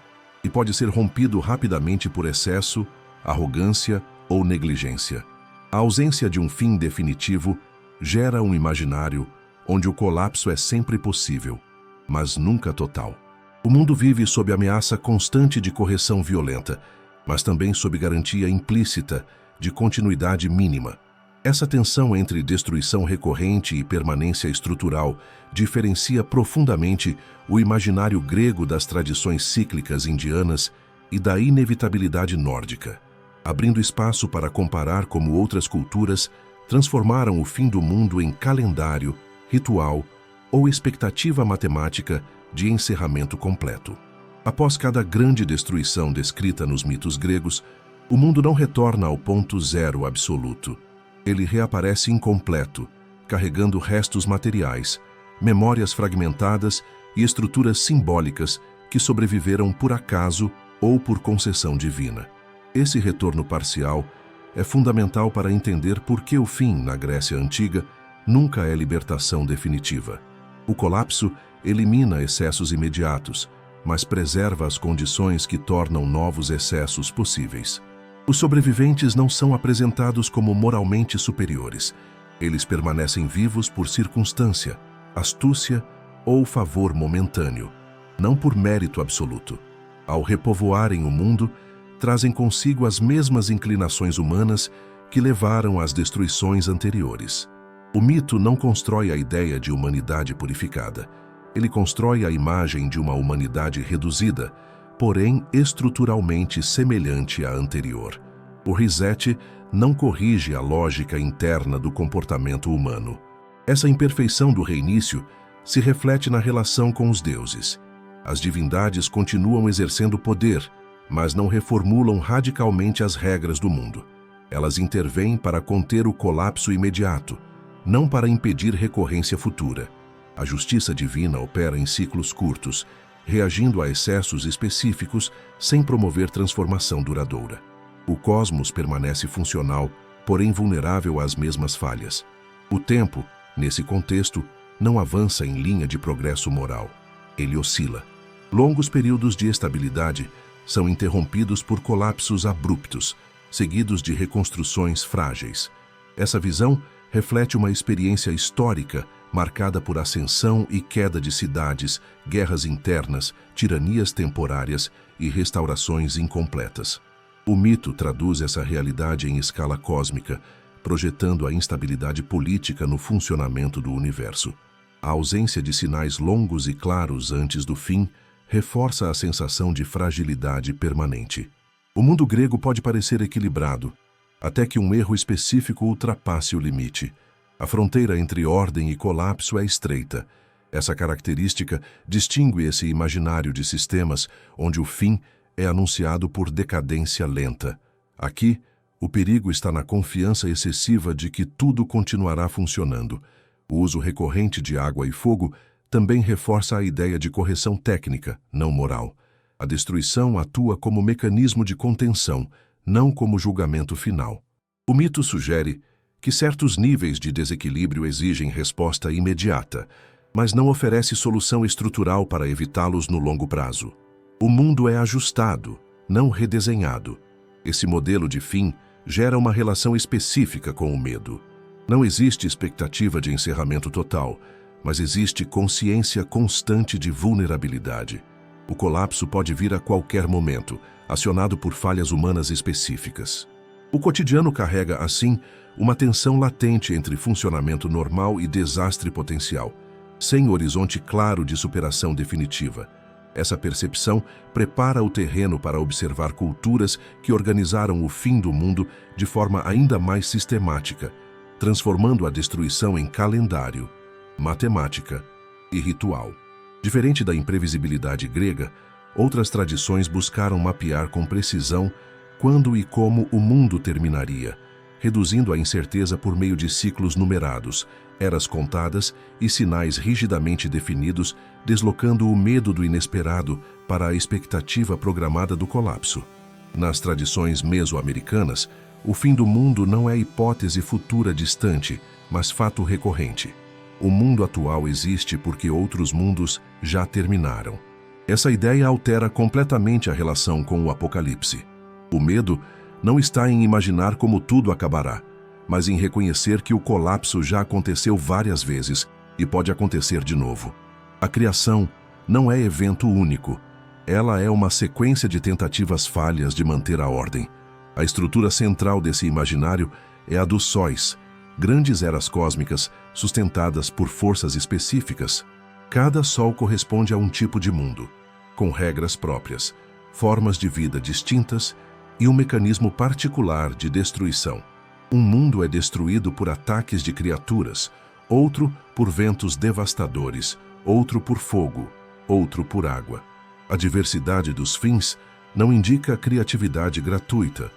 e pode ser rompido rapidamente por excesso, arrogância ou negligência. A ausência de um fim definitivo gera um imaginário onde o colapso é sempre possível, mas nunca total. O mundo vive sob ameaça constante de correção violenta, mas também sob garantia implícita de continuidade mínima. Essa tensão entre destruição recorrente e permanência estrutural diferencia profundamente o imaginário grego das tradições cíclicas indianas e da inevitabilidade nórdica, abrindo espaço para comparar como outras culturas transformaram o fim do mundo em calendário, ritual ou expectativa matemática de encerramento completo. Após cada grande destruição descrita nos mitos gregos, o mundo não retorna ao ponto zero absoluto. Ele reaparece incompleto, carregando restos materiais, memórias fragmentadas e estruturas simbólicas que sobreviveram por acaso ou por concessão divina. Esse retorno parcial é fundamental para entender por que o fim, na Grécia Antiga, nunca é libertação definitiva. O colapso elimina excessos imediatos, mas preserva as condições que tornam novos excessos possíveis. Os sobreviventes não são apresentados como moralmente superiores. Eles permanecem vivos por circunstância, astúcia ou favor momentâneo, não por mérito absoluto. Ao repovoarem o mundo, trazem consigo as mesmas inclinações humanas que levaram às destruições anteriores. O mito não constrói a ideia de humanidade purificada. Ele constrói a imagem de uma humanidade reduzida, porém estruturalmente semelhante à anterior. O reset não corrige a lógica interna do comportamento humano. Essa imperfeição do reinício se reflete na relação com os deuses. As divindades continuam exercendo poder, mas não reformulam radicalmente as regras do mundo. Elas intervêm para conter o colapso imediato, não para impedir recorrência futura. A justiça divina opera em ciclos curtos, reagindo a excessos específicos sem promover transformação duradoura. O cosmos permanece funcional, porém vulnerável às mesmas falhas. O tempo, nesse contexto, não avança em linha de progresso moral. Ele oscila. Longos períodos de estabilidade são interrompidos por colapsos abruptos, seguidos de reconstruções frágeis. Essa visão reflete uma experiência histórica marcada por ascensão e queda de cidades, guerras internas, tiranias temporárias e restaurações incompletas. O mito traduz essa realidade em escala cósmica, projetando a instabilidade política no funcionamento do universo. A ausência de sinais longos e claros antes do fim reforça a sensação de fragilidade permanente. O mundo grego pode parecer equilibrado, até que um erro específico ultrapasse o limite. A fronteira entre ordem e colapso é estreita. Essa característica distingue esse imaginário de sistemas onde o fim é anunciado por decadência lenta. Aqui, o perigo está na confiança excessiva de que tudo continuará funcionando. O uso recorrente de água e fogo também reforça a ideia de correção técnica, não moral. A destruição atua como mecanismo de contenção, não como julgamento final. O mito sugere que certos níveis de desequilíbrio exigem resposta imediata, mas não oferece solução estrutural para evitá-los no longo prazo. O mundo é ajustado, não redesenhado. Esse modelo de fim gera uma relação específica com o medo. Não existe expectativa de encerramento total, mas existe consciência constante de vulnerabilidade. O colapso pode vir a qualquer momento, acionado por falhas humanas específicas. O cotidiano carrega, assim, uma tensão latente entre funcionamento normal e desastre potencial, sem horizonte claro de superação definitiva. Essa percepção prepara o terreno para observar culturas que organizaram o fim do mundo de forma ainda mais sistemática, transformando a destruição em calendário, matemática e ritual. Diferente da imprevisibilidade grega, outras tradições buscaram mapear com precisão quando e como o mundo terminaria, reduzindo a incerteza por meio de ciclos numerados, eras contadas e sinais rigidamente definidos, deslocando o medo do inesperado para a expectativa programada do colapso. Nas tradições mesoamericanas, o fim do mundo não é hipótese futura distante, mas fato recorrente. O mundo atual existe porque outros mundos já terminaram. Essa ideia altera completamente a relação com o Apocalipse. O medo não está em imaginar como tudo acabará, mas em reconhecer que o colapso já aconteceu várias vezes e pode acontecer de novo. A criação não é evento único. Ela é uma sequência de tentativas falhas de manter a ordem. A estrutura central desse imaginário é a dos sóis, grandes eras cósmicas sustentadas por forças específicas. Cada sol corresponde a um tipo de mundo, com regras próprias, formas de vida distintas e um mecanismo particular de destruição. Um mundo é destruído por ataques de criaturas, outro por ventos devastadores, outro por fogo, outro por água. A diversidade dos fins não indica a criatividade gratuita,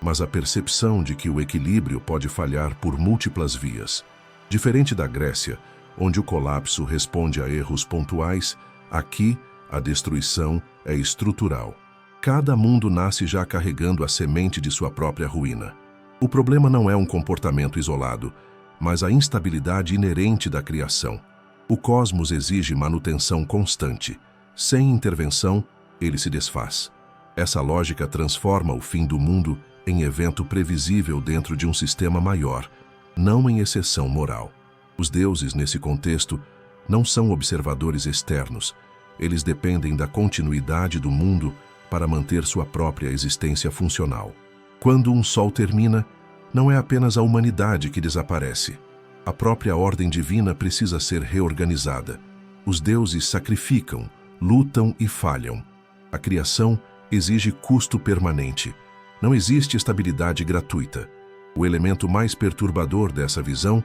mas a percepção de que o equilíbrio pode falhar por múltiplas vias. Diferente da Grécia, onde o colapso responde a erros pontuais, aqui a destruição é estrutural. Cada mundo nasce já carregando a semente de sua própria ruína. O problema não é um comportamento isolado, mas a instabilidade inerente da criação. O cosmos exige manutenção constante. Sem intervenção, ele se desfaz. Essa lógica transforma o fim do mundo em evento previsível dentro de um sistema maior, não em exceção moral. Os deuses, nesse contexto, não são observadores externos. Eles dependem da continuidade do mundo para manter sua própria existência funcional. Quando um sol termina, não é apenas a humanidade que desaparece. A própria ordem divina precisa ser reorganizada. Os deuses sacrificam, lutam e falham. A criação exige custo permanente. Não existe estabilidade gratuita. O elemento mais perturbador dessa visão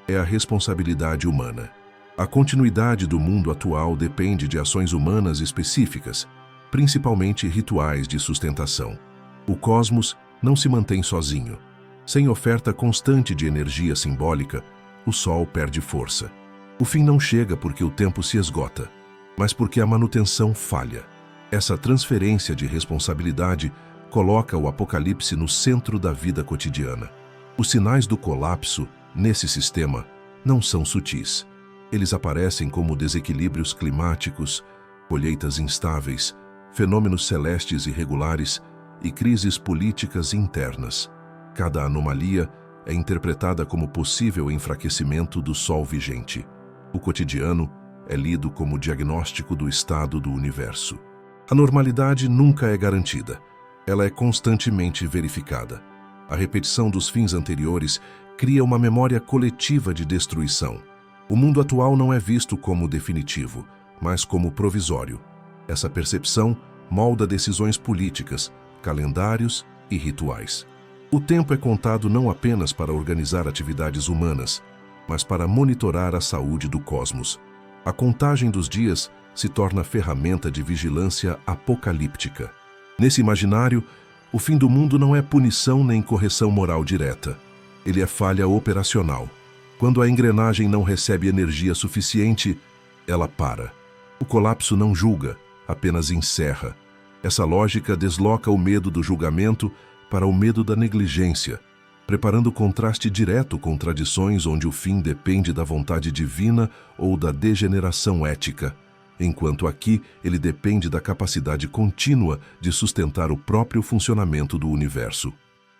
é a responsabilidade humana. A continuidade do mundo atual depende de ações humanas específicas, principalmente rituais de sustentação. O cosmos não se mantém sozinho. Sem oferta constante de energia simbólica, o Sol perde força. O fim não chega porque o tempo se esgota, mas porque a manutenção falha. Essa transferência de responsabilidade coloca o Apocalipse no centro da vida cotidiana. Os sinais do colapso, nesse sistema, não são sutis. Eles aparecem como desequilíbrios climáticos, colheitas instáveis, fenômenos celestes irregulares e crises políticas internas. Cada anomalia é interpretada como possível enfraquecimento do Sol vigente. O cotidiano é lido como diagnóstico do estado do universo. A normalidade nunca é garantida. Ela é constantemente verificada. A repetição dos fins anteriores cria uma memória coletiva de destruição. O mundo atual não é visto como definitivo, mas como provisório. Essa percepção molda decisões políticas, calendários e rituais. O tempo é contado não apenas para organizar atividades humanas, mas para monitorar a saúde do cosmos. A contagem dos dias se torna ferramenta de vigilância apocalíptica. Nesse imaginário, O fim do mundo não é punição nem correção moral direta. Ele é falha operacional. Quando a engrenagem não recebe energia suficiente, ela para. O colapso não julga, apenas encerra. Essa lógica desloca o medo do julgamento para o medo da negligência, preparando contraste direto com tradições onde o fim depende da vontade divina ou da degeneração ética, enquanto aqui ele depende da capacidade contínua de sustentar o próprio funcionamento do universo.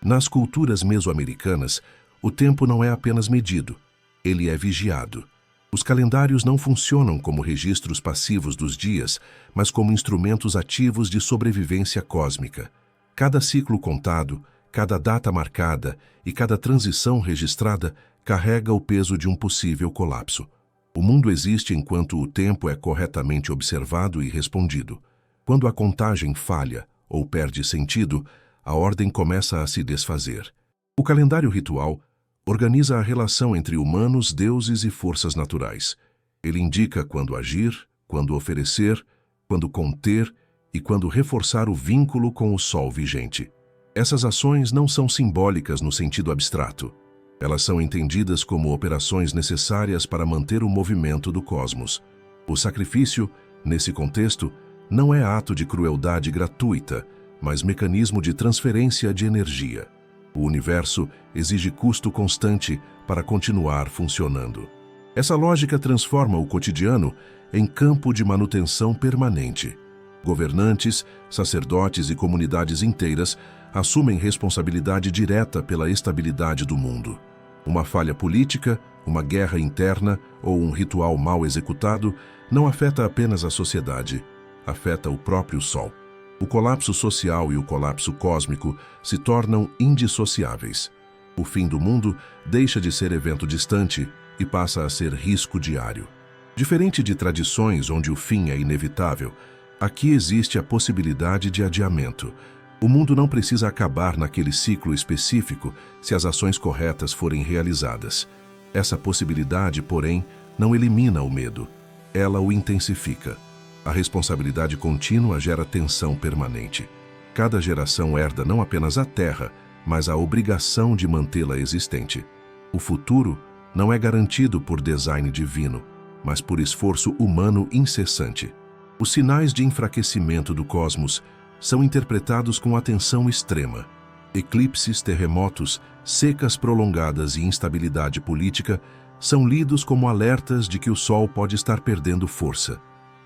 Nas culturas mesoamericanas, o tempo não é apenas medido, ele é vigiado. Os calendários não funcionam como registros passivos dos dias, mas como instrumentos ativos de sobrevivência cósmica. Cada ciclo contado, cada data marcada e cada transição registrada carrega o peso de um possível colapso. O mundo existe enquanto o tempo é corretamente observado e respondido. Quando a contagem falha ou perde sentido, a ordem começa a se desfazer. O calendário ritual organiza a relação entre humanos, deuses e forças naturais. Ele indica quando agir, quando oferecer, quando conter e quando reforçar o vínculo com o sol vigente. Essas ações não são simbólicas no sentido abstrato. Elas são entendidas como operações necessárias para manter o movimento do cosmos. O sacrifício, nesse contexto, não é ato de crueldade gratuita, mas mecanismo de transferência de energia. O universo exige custo constante para continuar funcionando. Essa lógica transforma o cotidiano em campo de manutenção permanente. Governantes, sacerdotes e comunidades inteiras assumem responsabilidade direta pela estabilidade do mundo. Uma falha política, uma guerra interna ou um ritual mal executado não afeta apenas a sociedade, afeta o próprio Sol. O colapso social e o colapso cósmico se tornam indissociáveis. O fim do mundo deixa de ser evento distante e passa a ser risco diário. Diferente de tradições onde o fim é inevitável, aqui existe a possibilidade de adiamento. O mundo não precisa acabar naquele ciclo específico se as ações corretas forem realizadas. Essa possibilidade, porém, não elimina o medo. Ela o intensifica. A responsabilidade contínua gera tensão permanente. Cada geração herda não apenas a Terra, mas a obrigação de mantê-la existente. O futuro não é garantido por design divino, mas por esforço humano incessante. Os sinais de enfraquecimento do cosmos são interpretados com atenção extrema. Eclipses, terremotos, secas prolongadas e instabilidade política são lidos como alertas de que o Sol pode estar perdendo força.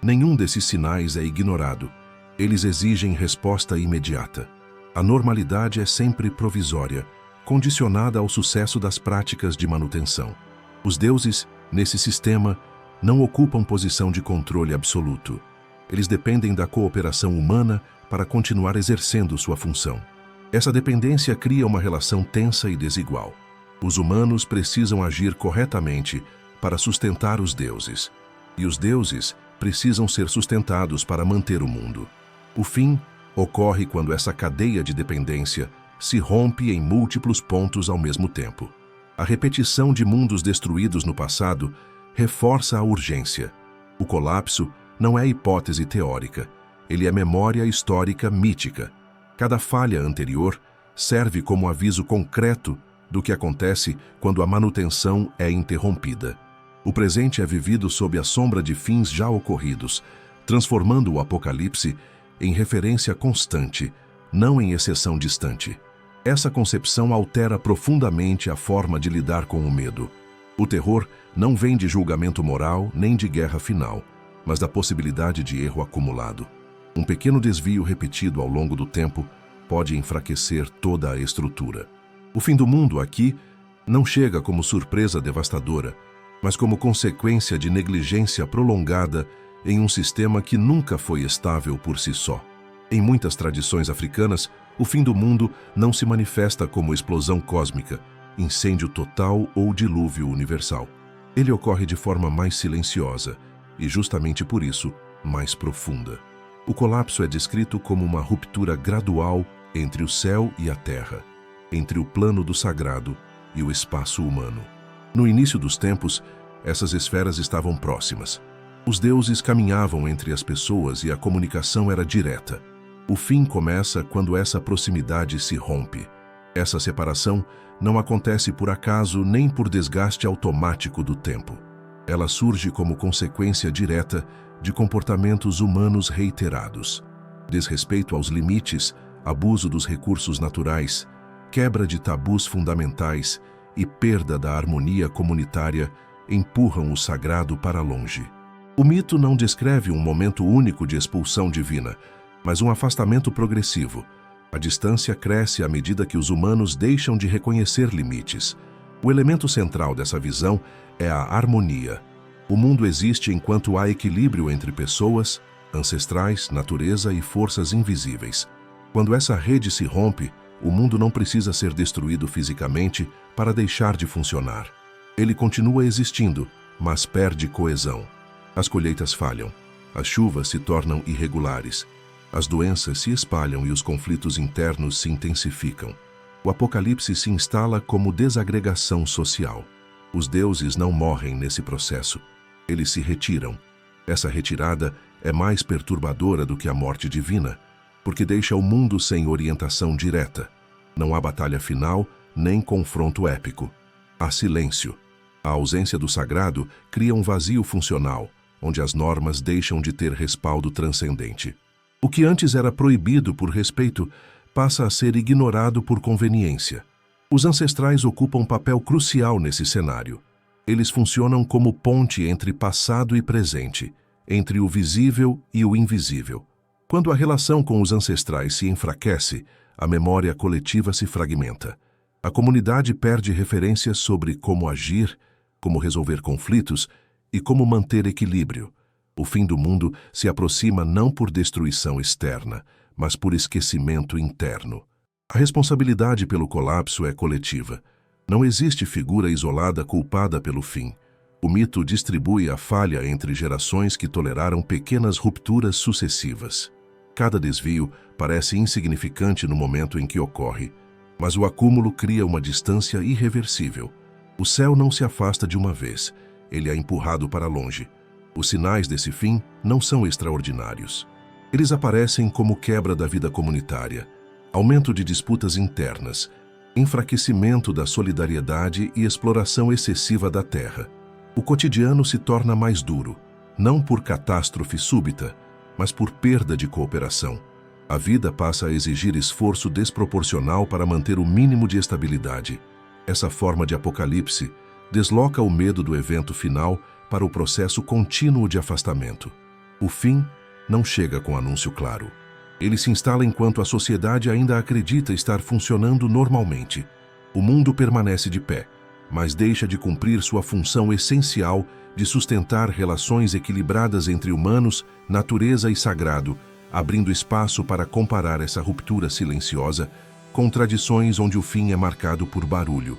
Nenhum desses sinais é ignorado. Eles exigem resposta imediata. A normalidade é sempre provisória, condicionada ao sucesso das práticas de manutenção. Os deuses, nesse sistema, não ocupam posição de controle absoluto. Eles dependem da cooperação humana para continuar exercendo sua função. Essa dependência cria uma relação tensa e desigual. Os humanos precisam agir corretamente para sustentar os deuses, e os deuses precisam ser sustentados para manter o mundo. O fim ocorre quando essa cadeia de dependência se rompe em múltiplos pontos ao mesmo tempo. A repetição de mundos destruídos no passado reforça a urgência. O colapso não é hipótese teórica, ele é memória histórica mítica. Cada falha anterior serve como aviso concreto do que acontece quando a manutenção é interrompida. O presente é vivido sob a sombra de fins já ocorridos, transformando o Apocalipse em referência constante, não em exceção distante. Essa concepção altera profundamente a forma de lidar com o medo. O terror não vem de julgamento moral nem de guerra final, mas da possibilidade de erro acumulado. Um pequeno desvio repetido ao longo do tempo pode enfraquecer toda a estrutura. O fim do mundo aqui não chega como surpresa devastadora, mas como consequência de negligência prolongada em um sistema que nunca foi estável por si só. Em muitas tradições africanas, o fim do mundo não se manifesta como explosão cósmica, incêndio total ou dilúvio universal. Ele ocorre de forma mais silenciosa e, justamente por isso, mais profunda. O colapso é descrito como uma ruptura gradual entre o céu e a terra, entre o plano do sagrado e o espaço humano. No início dos tempos, essas esferas estavam próximas. Os deuses caminhavam entre as pessoas e a comunicação era direta. O fim começa quando essa proximidade se rompe. Essa separação não acontece por acaso nem por desgaste automático do tempo. Ela surge como consequência direta de comportamentos humanos reiterados. Desrespeito aos limites, abuso dos recursos naturais, quebra de tabus fundamentais e perda da harmonia comunitária empurram o sagrado para longe. O mito não descreve um momento único de expulsão divina, mas um afastamento progressivo. A distância cresce à medida que os humanos deixam de reconhecer limites. O elemento central dessa visão é a harmonia. O mundo existe enquanto há equilíbrio entre pessoas, ancestrais, natureza e forças invisíveis. Quando essa rede se rompe, o mundo não precisa ser destruído fisicamente para deixar de funcionar. Ele continua existindo, mas perde coesão. As colheitas falham, as chuvas se tornam irregulares, as doenças se espalham e os conflitos internos se intensificam. O apocalipse se instala como desagregação social. Os deuses não morrem nesse processo. Eles se retiram. Essa retirada é mais perturbadora do que a morte divina, porque deixa o mundo sem orientação direta. Não há batalha final, nem confronto épico. Há silêncio. A ausência do sagrado cria um vazio funcional, onde as normas deixam de ter respaldo transcendente. O que antes era proibido por respeito passa a ser ignorado por conveniência. Os ancestrais ocupam um papel crucial nesse cenário. Eles funcionam como ponte entre passado e presente, entre o visível e o invisível. Quando a relação com os ancestrais se enfraquece, a memória coletiva se fragmenta. A comunidade perde referências sobre como agir, como resolver conflitos e como manter equilíbrio. O fim do mundo se aproxima não por destruição externa, mas por esquecimento interno. A responsabilidade pelo colapso é coletiva. Não existe figura isolada culpada pelo fim. O mito distribui a falha entre gerações que toleraram pequenas rupturas sucessivas. Cada desvio parece insignificante no momento em que ocorre, mas o acúmulo cria uma distância irreversível. O céu não se afasta de uma vez, ele é empurrado para longe. Os sinais desse fim não são extraordinários. Eles aparecem como quebra da vida comunitária, aumento de disputas internas, enfraquecimento da solidariedade e exploração excessiva da terra. O cotidiano se torna mais duro, não por catástrofe súbita, mas por perda de cooperação. A vida passa a exigir esforço desproporcional para manter o mínimo de estabilidade. Essa forma de apocalipse desloca o medo do evento final para o processo contínuo de afastamento. O fim não chega com anúncio claro. Ele se instala enquanto a sociedade ainda acredita estar funcionando normalmente. O mundo permanece de pé, mas deixa de cumprir sua função essencial de sustentar relações equilibradas entre humanos, natureza e sagrado, abrindo espaço para comparar essa ruptura silenciosa com tradições onde o fim é marcado por barulho,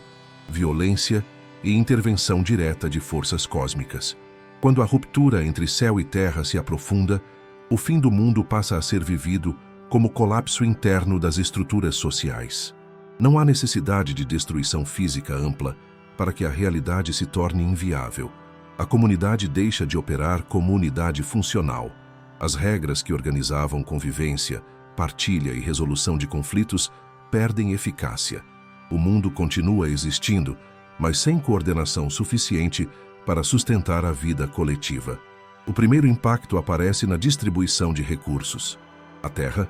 violência e intervenção direta de forças cósmicas. Quando a ruptura entre céu e terra se aprofunda, o fim do mundo passa a ser vivido como colapso interno das estruturas sociais. Não há necessidade de destruição física ampla para que a realidade se torne inviável. A comunidade deixa de operar como unidade funcional. As regras que organizavam convivência, partilha e resolução de conflitos perdem eficácia. O mundo continua existindo, mas sem coordenação suficiente para sustentar a vida coletiva. O primeiro impacto aparece na distribuição de recursos. A Terra,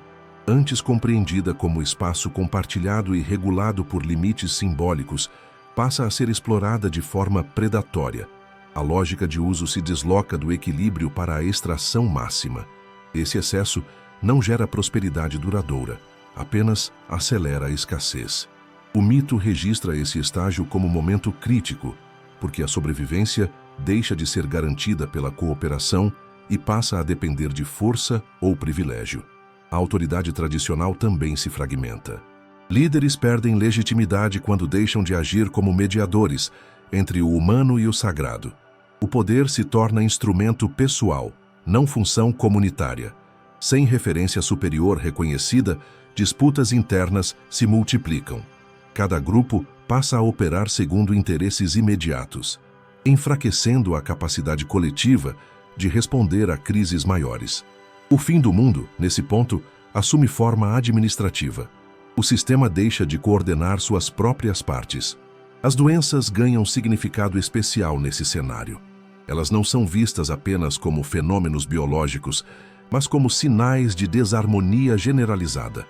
antes compreendida como espaço compartilhado e regulado por limites simbólicos, passa a ser explorada de forma predatória. A lógica de uso se desloca do equilíbrio para a extração máxima. Esse excesso não gera prosperidade duradoura, apenas acelera a escassez. O mito registra esse estágio como momento crítico, porque a sobrevivência deixa de ser garantida pela cooperação e passa a depender de força ou privilégio. A autoridade tradicional também se fragmenta. Líderes perdem legitimidade quando deixam de agir como mediadores entre o humano e o sagrado. O poder se torna instrumento pessoal, não função comunitária. Sem referência superior reconhecida, disputas internas se multiplicam. Cada grupo passa a operar segundo interesses imediatos, enfraquecendo a capacidade coletiva de responder a crises maiores. O fim do mundo, nesse ponto, assume forma administrativa. O sistema deixa de coordenar suas próprias partes. As doenças ganham significado especial nesse cenário. Elas não são vistas apenas como fenômenos biológicos, mas como sinais de desarmonia generalizada.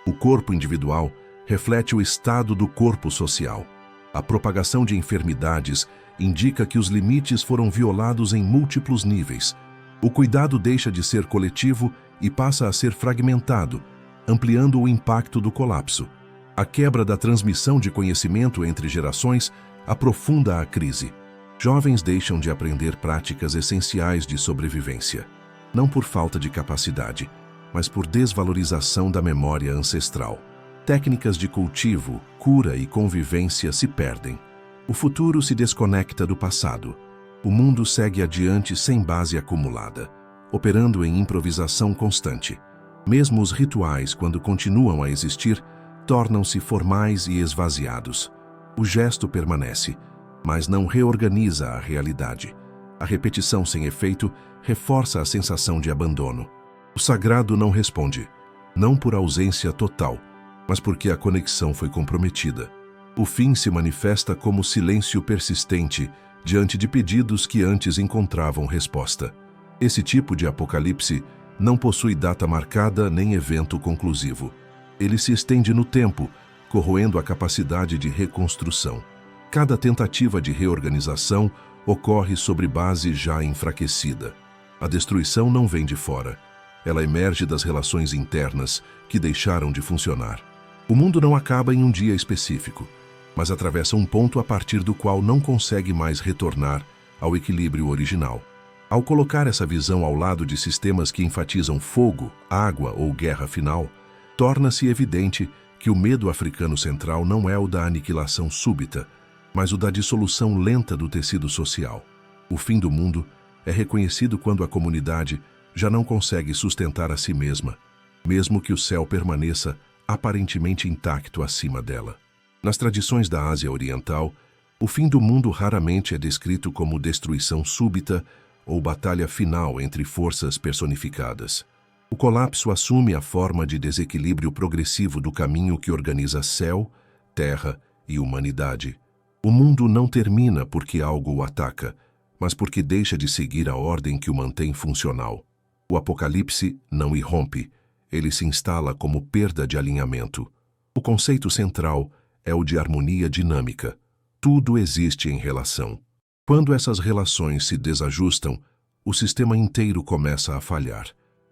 O corpo individual reflete o estado do corpo social. A propagação de enfermidades indica que os limites foram violados em múltiplos níveis. O cuidado deixa de ser coletivo e passa a ser fragmentado, ampliando o impacto do colapso. A quebra da transmissão de conhecimento entre gerações aprofunda a crise. Jovens deixam de aprender práticas essenciais de sobrevivência, não por falta de capacidade, mas por desvalorização da memória ancestral. Técnicas de cultivo, cura e convivência se perdem. O futuro se desconecta do passado. O mundo segue adiante sem base acumulada, operando em improvisação constante. Mesmo os rituais, quando continuam a existir, tornam-se formais e esvaziados. O gesto permanece, mas não reorganiza a realidade. A repetição sem efeito reforça a sensação de abandono. O sagrado não responde, não por ausência total, mas porque a conexão foi comprometida. O fim se manifesta como silêncio persistente diante de pedidos que antes encontravam resposta. Esse tipo de apocalipse não possui data marcada nem evento conclusivo. Ele se estende no tempo, corroendo a capacidade de reconstrução. Cada tentativa de reorganização ocorre sobre base já enfraquecida. A destruição não vem de fora. Ela emerge das relações internas que deixaram de funcionar. O mundo não acaba em um dia específico, mas atravessa um ponto a partir do qual não consegue mais retornar ao equilíbrio original. Ao colocar essa visão ao lado de sistemas que enfatizam fogo, água ou guerra final, torna-se evidente que o medo africano central não é o da aniquilação súbita, mas o da dissolução lenta do tecido social. O fim do mundo é reconhecido quando a comunidade já não consegue sustentar a si mesma, mesmo que o céu permaneça aparentemente intacto acima dela. Nas tradições da Ásia Oriental, o fim do mundo raramente é descrito como destruição súbita ou batalha final entre forças personificadas. O colapso assume a forma de desequilíbrio progressivo do caminho que organiza céu, terra e humanidade. O mundo não termina porque algo o ataca, mas porque deixa de seguir a ordem que o mantém funcional. O apocalipse não irrompe, ele se instala como perda de alinhamento. O conceito central é o de harmonia dinâmica. Tudo existe em relação. Quando essas relações se desajustam, o sistema inteiro começa a falhar.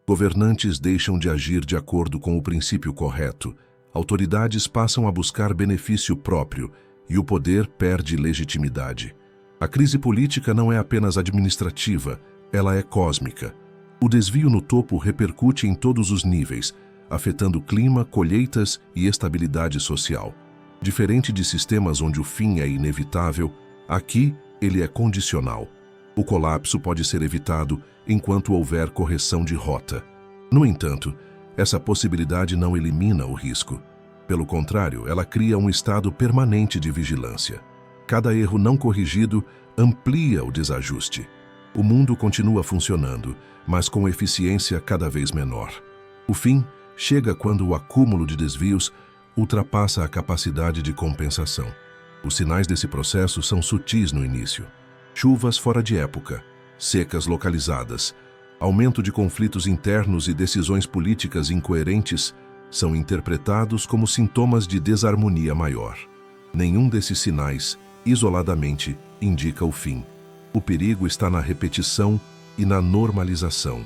Governantes deixam de agir de acordo com o princípio correto, autoridades passam a buscar benefício próprio e o poder perde legitimidade. A crise política não é apenas administrativa, ela é cósmica. O desvio no topo repercute em todos os níveis, afetando clima, colheitas e estabilidade social. Diferente de sistemas onde o fim é inevitável, aqui ele é condicional. O colapso pode ser evitado enquanto houver correção de rota. No entanto, essa possibilidade não elimina o risco. Pelo contrário, ela cria um estado permanente de vigilância. Cada erro não corrigido amplia o desajuste. O mundo continua funcionando, mas com eficiência cada vez menor. O fim chega quando o acúmulo de desvios ultrapassa a capacidade de compensação. Os sinais desse processo são sutis no início. Chuvas fora de época, secas localizadas, aumento de conflitos internos e decisões políticas incoerentes são interpretados como sintomas de desarmonia maior. Nenhum desses sinais, isoladamente, indica o fim. O perigo está na repetição e na normalização.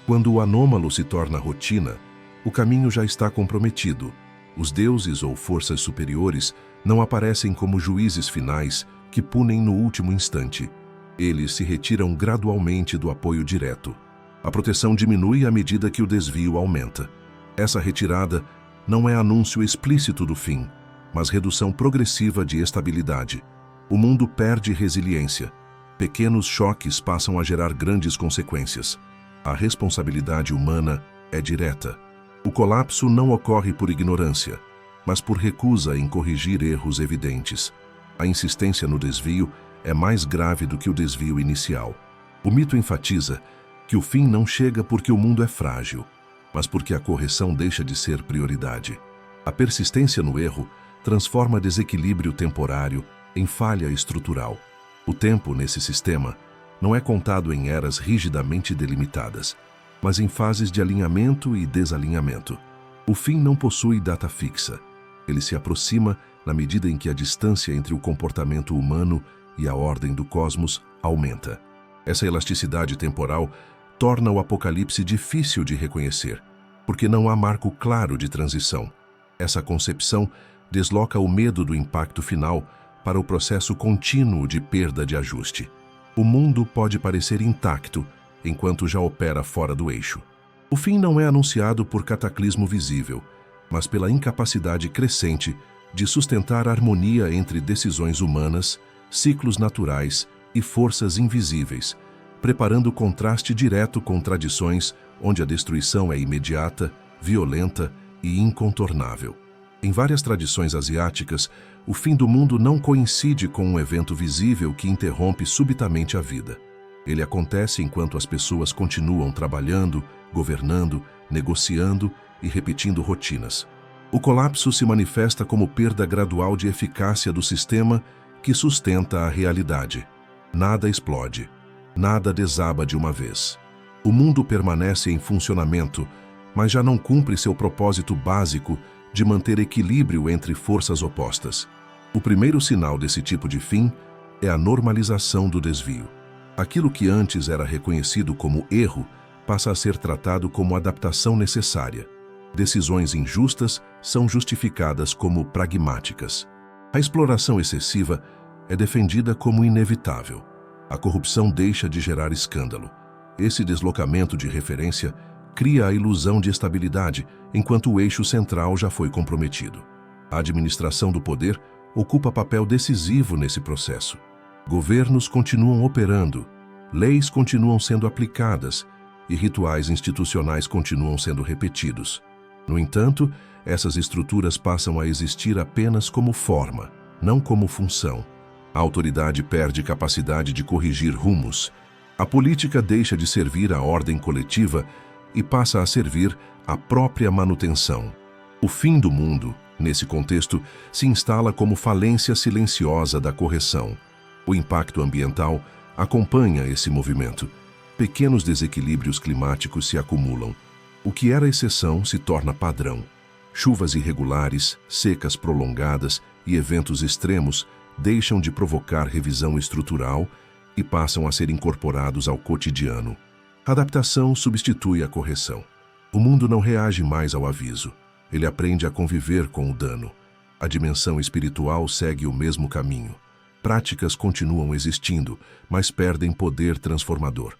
Quando o anômalo se torna rotina, o caminho já está comprometido. Os deuses ou forças superiores não aparecem como juízes finais que punem no último instante. Eles se retiram gradualmente do apoio direto. A proteção diminui à medida que o desvio aumenta. Essa retirada não é anúncio explícito do fim, mas redução progressiva de estabilidade. O mundo perde resiliência. Pequenos choques passam a gerar grandes consequências. A responsabilidade humana é direta. O colapso não ocorre por ignorância, mas por recusa em corrigir erros evidentes. A insistência no desvio é mais grave do que o desvio inicial. O mito enfatiza que o fim não chega porque o mundo é frágil. mas porque a correção deixa de ser prioridade. A persistência no erro transforma desequilíbrio temporário em falha estrutural. O tempo, nesse sistema, não é contado em eras rigidamente delimitadas, mas em fases de alinhamento e desalinhamento. O fim não possui data fixa. Ele se aproxima na medida em que a distância entre o comportamento humano e a ordem do cosmos aumenta. Essa elasticidade temporal torna o apocalipse difícil de reconhecer, porque não há marco claro de transição. Essa concepção desloca o medo do impacto final para o processo contínuo de perda de ajuste. O mundo pode parecer intacto enquanto já opera fora do eixo. O fim não é anunciado por cataclismo visível, mas pela incapacidade crescente de sustentar a harmonia entre decisões humanas, ciclos naturais e forças invisíveis, preparando contraste direto com tradições onde a destruição é imediata, violenta e incontornável. Em várias tradições asiáticas, o fim do mundo não coincide com um evento visível que interrompe subitamente a vida. Ele acontece enquanto as pessoas continuam trabalhando, governando, negociando e repetindo rotinas. O colapso se manifesta como perda gradual de eficácia do sistema que sustenta a realidade. Nada explode, nada desaba de uma vez. O mundo permanece em funcionamento, mas já não cumpre seu propósito básico de manter equilíbrio entre forças opostas. O primeiro sinal desse tipo de fim é a normalização do desvio. Aquilo que antes era reconhecido como erro passa a ser tratado como adaptação necessária. Decisões injustas são justificadas como pragmáticas. A exploração excessiva é defendida como inevitável. A corrupção deixa de gerar escândalo. Esse deslocamento de referência cria a ilusão de estabilidade, enquanto o eixo central já foi comprometido. A administração do poder ocupa papel decisivo nesse processo. Governos continuam operando, leis continuam sendo aplicadas e rituais institucionais continuam sendo repetidos. No entanto, essas estruturas passam a existir apenas como forma, não como função. A autoridade perde capacidade de corrigir rumos. A política deixa de servir à ordem coletiva e passa a servir à própria manutenção. O fim do mundo, nesse contexto, se instala como falência silenciosa da correção. O impacto ambiental acompanha esse movimento. Pequenos desequilíbrios climáticos se acumulam. O que era exceção se torna padrão. Chuvas irregulares, secas prolongadas e eventos extremos deixam de provocar revisão estrutural e passam a ser incorporados ao cotidiano. A adaptação substitui a correção. O mundo não reage mais ao aviso. Ele aprende a conviver com o dano. A dimensão espiritual segue o mesmo caminho. Práticas continuam existindo, mas perdem poder transformador.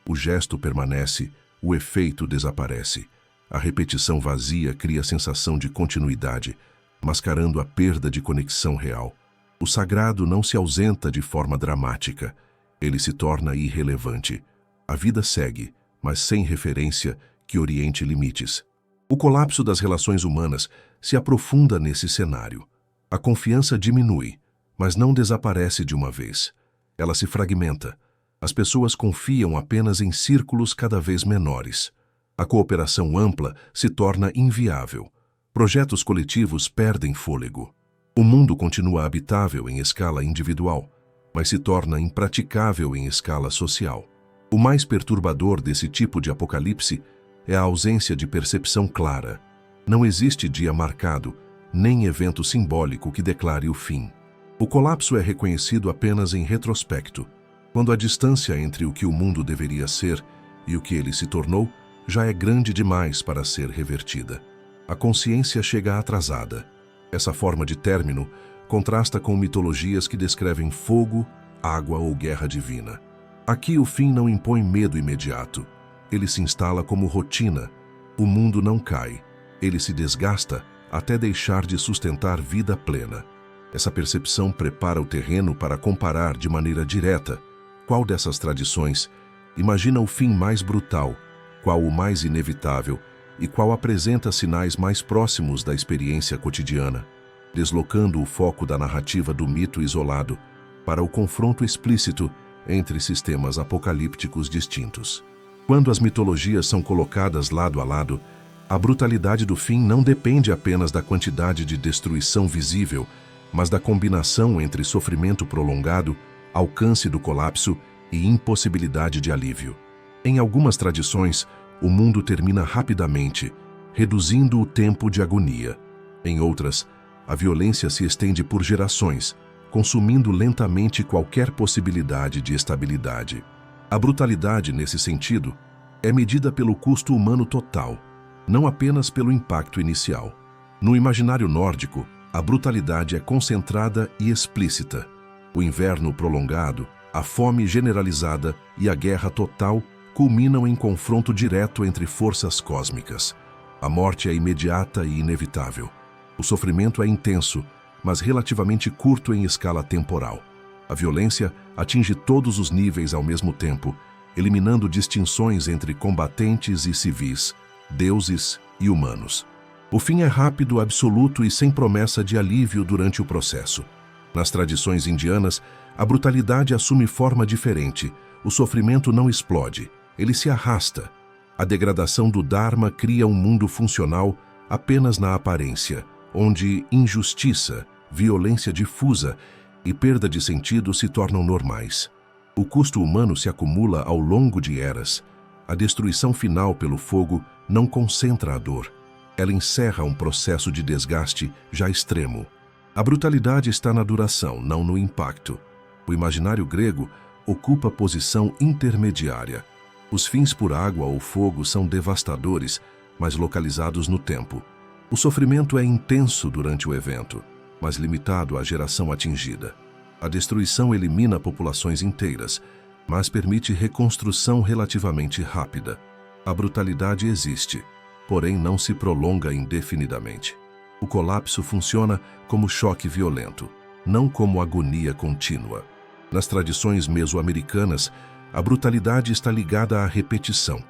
O gesto permanece, o efeito desaparece. A repetição vazia cria a sensação de continuidade, mascarando a perda de conexão real. O sagrado não se ausenta de forma dramática. Ele se torna irrelevante. A vida segue, mas sem referência que oriente limites. O colapso das relações humanas se aprofunda nesse cenário. A confiança diminui, mas não desaparece de uma vez. Ela se fragmenta. As pessoas confiam apenas em círculos cada vez menores. A cooperação ampla se torna inviável. Projetos coletivos perdem fôlego. O mundo continua habitável em escala individual, mas se torna impraticável em escala social. O mais perturbador desse tipo de apocalipse é a ausência de percepção clara. Não existe dia marcado, nem evento simbólico que declare o fim. O colapso é reconhecido apenas em retrospecto, quando a distância entre o que o mundo deveria ser e o que ele se tornou já é grande demais para ser revertida. A consciência chega atrasada. Essa forma de término contrasta com mitologias que descrevem fogo, água ou guerra divina. Aqui o fim não impõe medo imediato. Ele se instala como rotina. O mundo não cai. Ele se desgasta até deixar de sustentar vida plena. Essa percepção prepara o terreno para comparar de maneira direta qual dessas tradições imagina o fim mais brutal, qual o mais inevitável e qual apresenta sinais mais próximos da experiência cotidiana, deslocando o foco da narrativa do mito isolado para o confronto explícito entre sistemas apocalípticos distintos. Quando as mitologias são colocadas lado a lado, A brutalidade do fim não depende apenas da quantidade de destruição visível, mas da combinação entre sofrimento prolongado, alcance do colapso e impossibilidade de alívio. Em algumas tradições, o mundo termina rapidamente, reduzindo o tempo de agonia. Em outras, a violência se estende por gerações, consumindo lentamente qualquer possibilidade de estabilidade. A brutalidade, nesse sentido, é medida pelo custo humano total, não apenas pelo impacto inicial. No imaginário nórdico, a brutalidade é concentrada e explícita. O inverno prolongado, a fome generalizada e a guerra total culminam em confronto direto entre forças cósmicas. A morte é imediata e inevitável. O sofrimento é intenso, mas relativamente curto em escala temporal. A violência atinge todos os níveis ao mesmo tempo, eliminando distinções entre combatentes e civis, deuses e humanos. O fim é rápido, absoluto e sem promessa de alívio durante o processo. Nas tradições indianas, a brutalidade assume forma diferente. O sofrimento não explode, ele se arrasta. A degradação do Dharma cria um mundo funcional apenas na aparência, onde injustiça, violência difusa e perda de sentido se tornam normais. O custo humano se acumula ao longo de eras. A destruição final pelo fogo não concentra a dor. Ela encerra um processo de desgaste já extremo. A brutalidade está na duração, não no impacto. O imaginário grego ocupa posição intermediária. Os fins por água ou fogo são devastadores, mas localizados no tempo. O sofrimento é intenso durante o evento, mas limitado à geração atingida. A destruição elimina populações inteiras, mas permite reconstrução relativamente rápida. A brutalidade existe, porém não se prolonga indefinidamente. O colapso funciona como choque violento, não como agonia contínua. Nas tradições mesoamericanas, a brutalidade está ligada à repetição.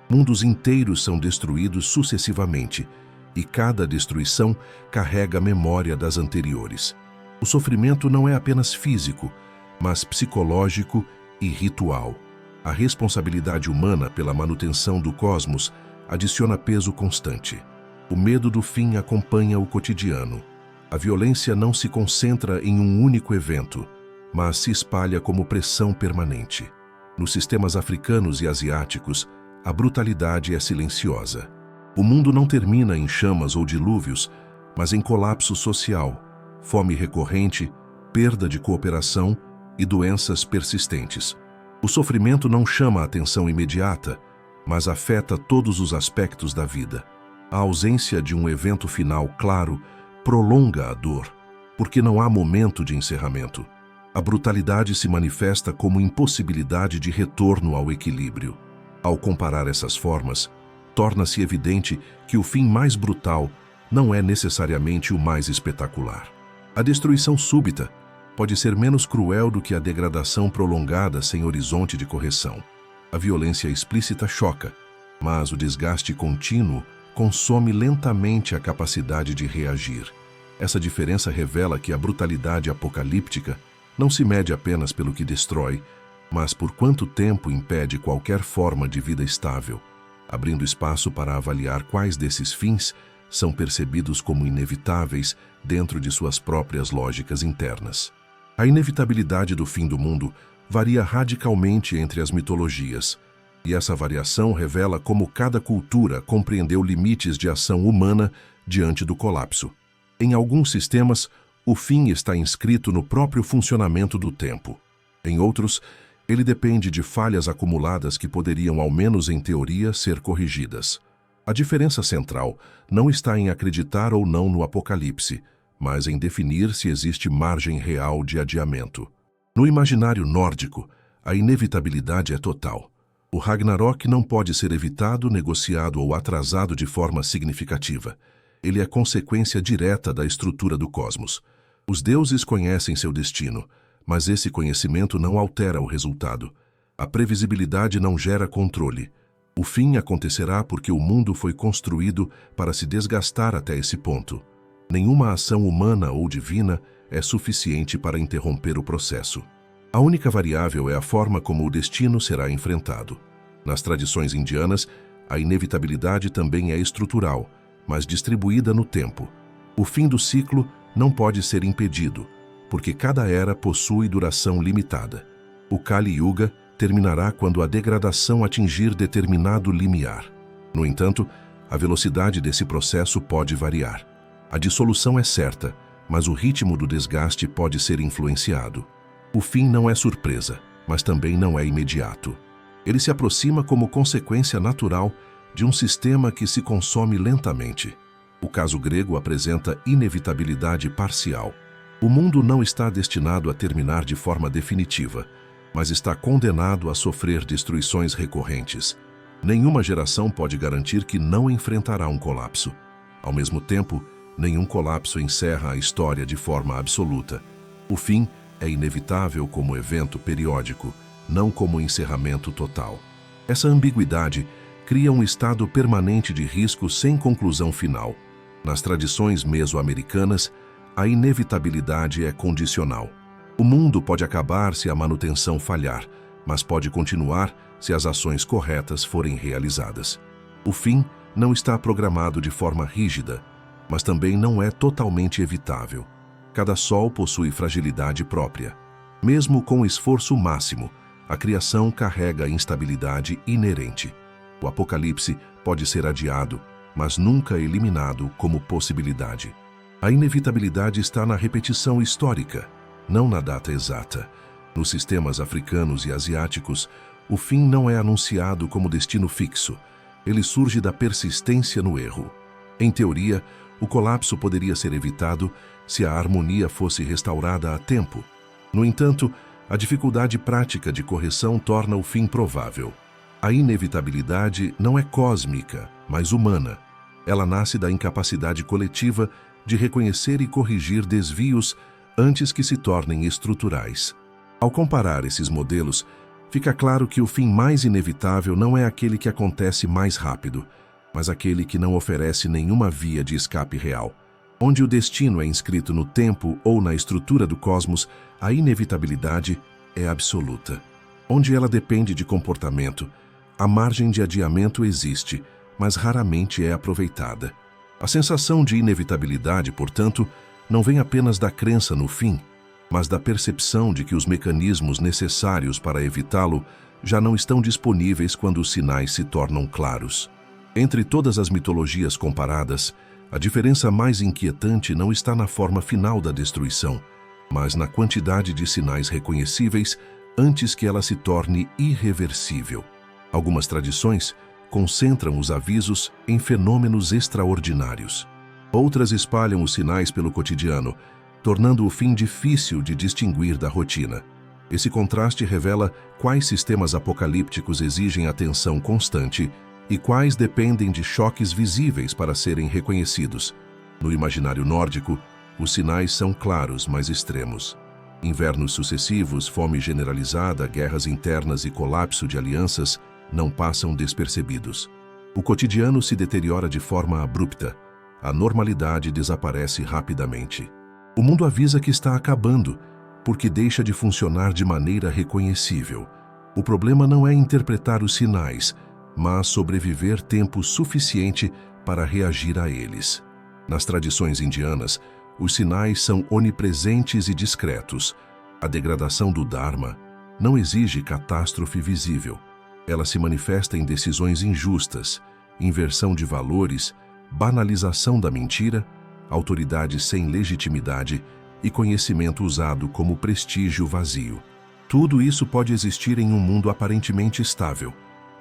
Mundos inteiros são destruídos sucessivamente, e cada destruição carrega a memória das anteriores. O sofrimento não é apenas físico, mas psicológico e ritual. A responsabilidade humana pela manutenção do cosmos adiciona peso constante. O medo do fim acompanha o cotidiano. A violência não se concentra em um único evento, mas se espalha como pressão permanente. Nos sistemas africanos e asiáticos, a brutalidade é silenciosa. O mundo não termina em chamas ou dilúvios, mas em colapso social, fome recorrente, perda de cooperação e doenças persistentes. O sofrimento não chama a atenção imediata, mas afeta todos os aspectos da vida. A ausência de um evento final claro prolonga a dor, porque não há momento de encerramento. A brutalidade se manifesta como impossibilidade de retorno ao equilíbrio. Ao comparar essas formas, torna-se evidente que o fim mais brutal não é necessariamente o mais espetacular. A destruição súbita pode ser menos cruel do que a degradação prolongada sem horizonte de correção. A violência explícita choca, mas o desgaste contínuo consome lentamente a capacidade de reagir. Essa diferença revela que a brutalidade apocalíptica não se mede apenas pelo que destrói, mas por quanto tempo impede qualquer forma de vida estável, abrindo espaço para avaliar quais desses fins são percebidos como inevitáveis dentro de suas próprias lógicas internas. A inevitabilidade do fim do mundo varia radicalmente entre as mitologias, e essa variação revela como cada cultura compreendeu limites de ação humana diante do colapso. Em alguns sistemas, o fim está inscrito no próprio funcionamento do tempo. Em outros, ele depende de falhas acumuladas que poderiam, ao menos em teoria, ser corrigidas. A diferença central não está em acreditar ou não no apocalipse, mas em definir se existe margem real de adiamento. No imaginário nórdico, a inevitabilidade é total. O Ragnarok não pode ser evitado, negociado ou atrasado de forma significativa. Ele é consequência direta da estrutura do cosmos. Os deuses conhecem seu destino, mas esse conhecimento não altera o resultado. A previsibilidade não gera controle. O fim acontecerá porque o mundo foi construído para se desgastar até esse ponto. Nenhuma ação humana ou divina é suficiente para interromper o processo. A única variável é a forma como o destino será enfrentado. Nas tradições indianas, A inevitabilidade também é estrutural, mas distribuída no tempo. O fim do ciclo não pode ser impedido, porque cada era possui duração limitada. O Kali Yuga terminará quando a degradação atingir determinado limiar. No entanto, a velocidade desse processo pode variar. A dissolução é certa, mas o ritmo do desgaste pode ser influenciado. O fim não é surpresa, mas também não é imediato. Ele se aproxima como consequência natural de um sistema que se consome lentamente. O caso grego apresenta inevitabilidade parcial. O mundo não está destinado a terminar de forma definitiva, mas está condenado a sofrer destruições recorrentes. Nenhuma geração pode garantir que não enfrentará um colapso. Ao mesmo tempo, nenhum colapso encerra a história de forma absoluta. O fim é inevitável como evento periódico, não como encerramento total. Essa ambiguidade cria um estado permanente de risco sem conclusão final. Nas tradições mesoamericanas, a inevitabilidade é condicional. O mundo pode acabar se a manutenção falhar, mas pode continuar se as ações corretas forem realizadas. O fim não está programado de forma rígida, mas também não é totalmente evitável. Cada sol possui fragilidade própria. Mesmo com esforço máximo, a criação carrega instabilidade inerente. O apocalipse pode ser adiado, mas nunca eliminado como possibilidade. A inevitabilidade está na repetição histórica, não na data exata. Nos sistemas africanos e asiáticos, o fim não é anunciado como destino fixo. Ele surge da persistência no erro. Em teoria, o colapso poderia ser evitado se a harmonia fosse restaurada a tempo. No entanto, a dificuldade prática de correção torna o fim provável. A inevitabilidade não é cósmica, mas humana. Ela nasce da incapacidade coletiva de reconhecer e corrigir desvios antes que se tornem estruturais. Ao comparar esses modelos, fica claro que o fim mais inevitável não é aquele que acontece mais rápido, mas aquele que não oferece nenhuma via de escape real. Onde o destino é inscrito no tempo ou na estrutura do cosmos, a inevitabilidade é absoluta. Onde ela depende de comportamento, a margem de adiamento existe, mas raramente é aproveitada. A sensação de inevitabilidade, portanto, não vem apenas da crença no fim, mas da percepção de que os mecanismos necessários para evitá-lo já não estão disponíveis quando os sinais se tornam claros. Entre todas as mitologias comparadas, a diferença mais inquietante não está na forma final da destruição, mas na quantidade de sinais reconhecíveis antes que ela se torne irreversível. Algumas tradições concentram os avisos em fenômenos extraordinários. Outras espalham os sinais pelo cotidiano, tornando o fim difícil de distinguir da rotina. Esse contraste revela quais sistemas apocalípticos exigem atenção constante e quais dependem de choques visíveis para serem reconhecidos. No imaginário nórdico, os sinais são claros, mas extremos. Invernos sucessivos, fome generalizada, guerras internas e colapso de alianças não passam despercebidos. O cotidiano se deteriora de forma abrupta. A normalidade desaparece rapidamente. O mundo avisa que está acabando, porque deixa de funcionar de maneira reconhecível. O problema não é interpretar os sinais, mas sobreviver tempo suficiente para reagir a eles. Nas tradições indianas, os sinais são onipresentes e discretos. A degradação do Dharma não exige catástrofe visível. Ela se manifesta em decisões injustas, inversão de valores, banalização da mentira, autoridade sem legitimidade e conhecimento usado como prestígio vazio. Tudo isso pode existir em um mundo aparentemente estável.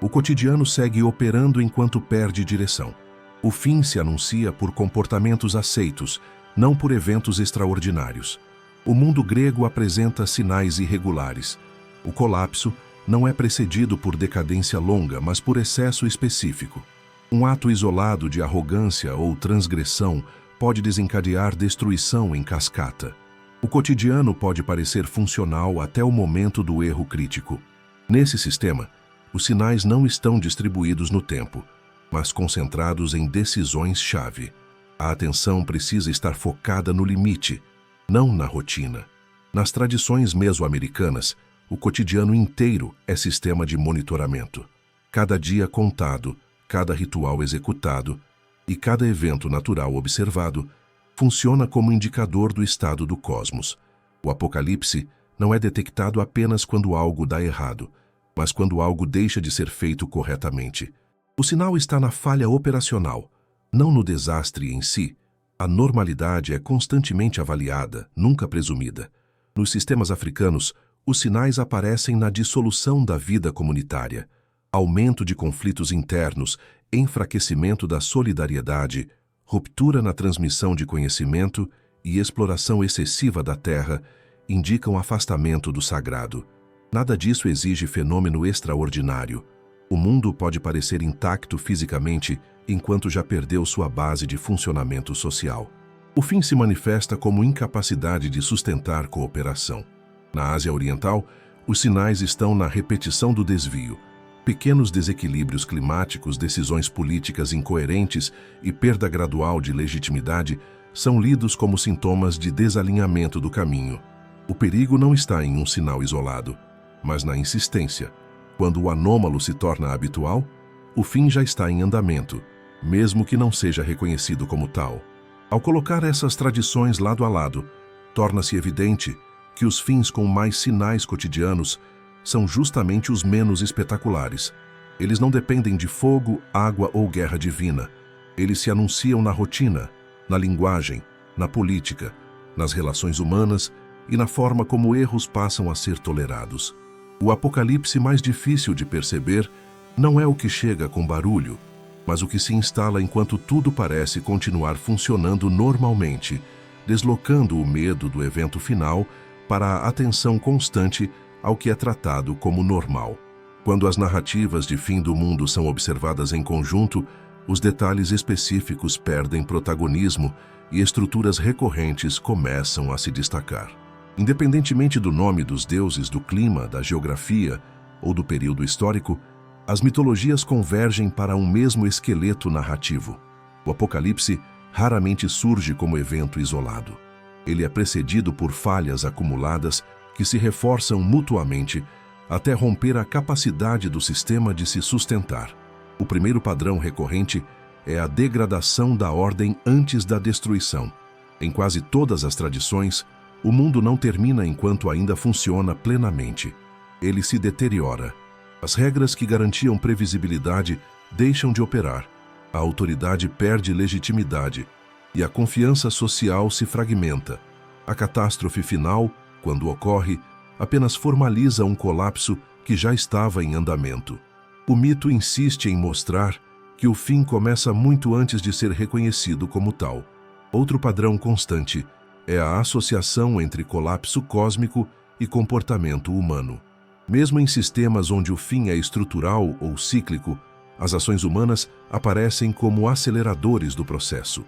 O cotidiano segue operando enquanto perde direção. O fim se anuncia por comportamentos aceitos, não por eventos extraordinários. O mundo grego apresenta sinais irregulares. O colapso não é precedido por decadência longa, mas por excesso específico. Um ato isolado de arrogância ou transgressão pode desencadear destruição em cascata. O cotidiano pode parecer funcional até o momento do erro crítico. Nesse sistema, os sinais não estão distribuídos no tempo, mas concentrados em decisões-chave. A atenção precisa estar focada no limite, não na rotina. Nas tradições mesoamericanas, o cotidiano inteiro é sistema de monitoramento. Cada dia contado, cada ritual executado e cada evento natural observado funciona como indicador do estado do cosmos. O apocalipse não é detectado apenas quando algo dá errado, mas quando algo deixa de ser feito corretamente. O sinal está na falha operacional, não no desastre em si. A normalidade é constantemente avaliada, nunca presumida. Nos sistemas africanos, os sinais aparecem na dissolução da vida comunitária, aumento de conflitos internos, enfraquecimento da solidariedade, ruptura na transmissão de conhecimento e exploração excessiva da terra indicam afastamento do sagrado. Nada disso exige fenômeno extraordinário. O mundo pode parecer intacto fisicamente enquanto já perdeu sua base de funcionamento social. O fim se manifesta como incapacidade de sustentar cooperação. Na Ásia Oriental, os sinais estão na repetição do desvio. Pequenos desequilíbrios climáticos, decisões políticas incoerentes e perda gradual de legitimidade são lidos como sintomas de desalinhamento do caminho. O perigo não está em um sinal isolado, mas na insistência. Quando o anômalo se torna habitual, o fim já está em andamento, mesmo que não seja reconhecido como tal. Ao colocar essas tradições lado a lado, torna-se evidente que os fins com mais sinais cotidianos são justamente os menos espetaculares. Eles não dependem de fogo, água ou guerra divina. Eles se anunciam na rotina, na linguagem, na política, nas relações humanas e na forma como erros passam a ser tolerados. O apocalipse mais difícil de perceber não é o que chega com barulho, mas o que se instala enquanto tudo parece continuar funcionando normalmente, deslocando o medo do evento final para a atenção constante ao que é tratado como normal. Quando as narrativas de fim do mundo são observadas em conjunto, os detalhes específicos perdem protagonismo e estruturas recorrentes começam a se destacar. Independentemente do nome dos deuses, do clima, da geografia ou do período histórico, as mitologias convergem para um mesmo esqueleto narrativo. O Apocalipse raramente surge como evento isolado. Ele é precedido por falhas acumuladas que se reforçam mutuamente até romper a capacidade do sistema de se sustentar. O primeiro padrão recorrente é a degradação da ordem antes da destruição. Em quase todas as tradições, o mundo não termina enquanto ainda funciona plenamente. Ele se deteriora. As regras que garantiam previsibilidade deixam de operar. A autoridade perde legitimidade e a confiança social se fragmenta. A catástrofe final, quando ocorre, apenas formaliza um colapso que já estava em andamento. O mito insiste em mostrar que o fim começa muito antes de ser reconhecido como tal. Outro padrão constante é a associação entre colapso cósmico e comportamento humano. Mesmo em sistemas onde o fim é estrutural ou cíclico, as ações humanas aparecem como aceleradores do processo.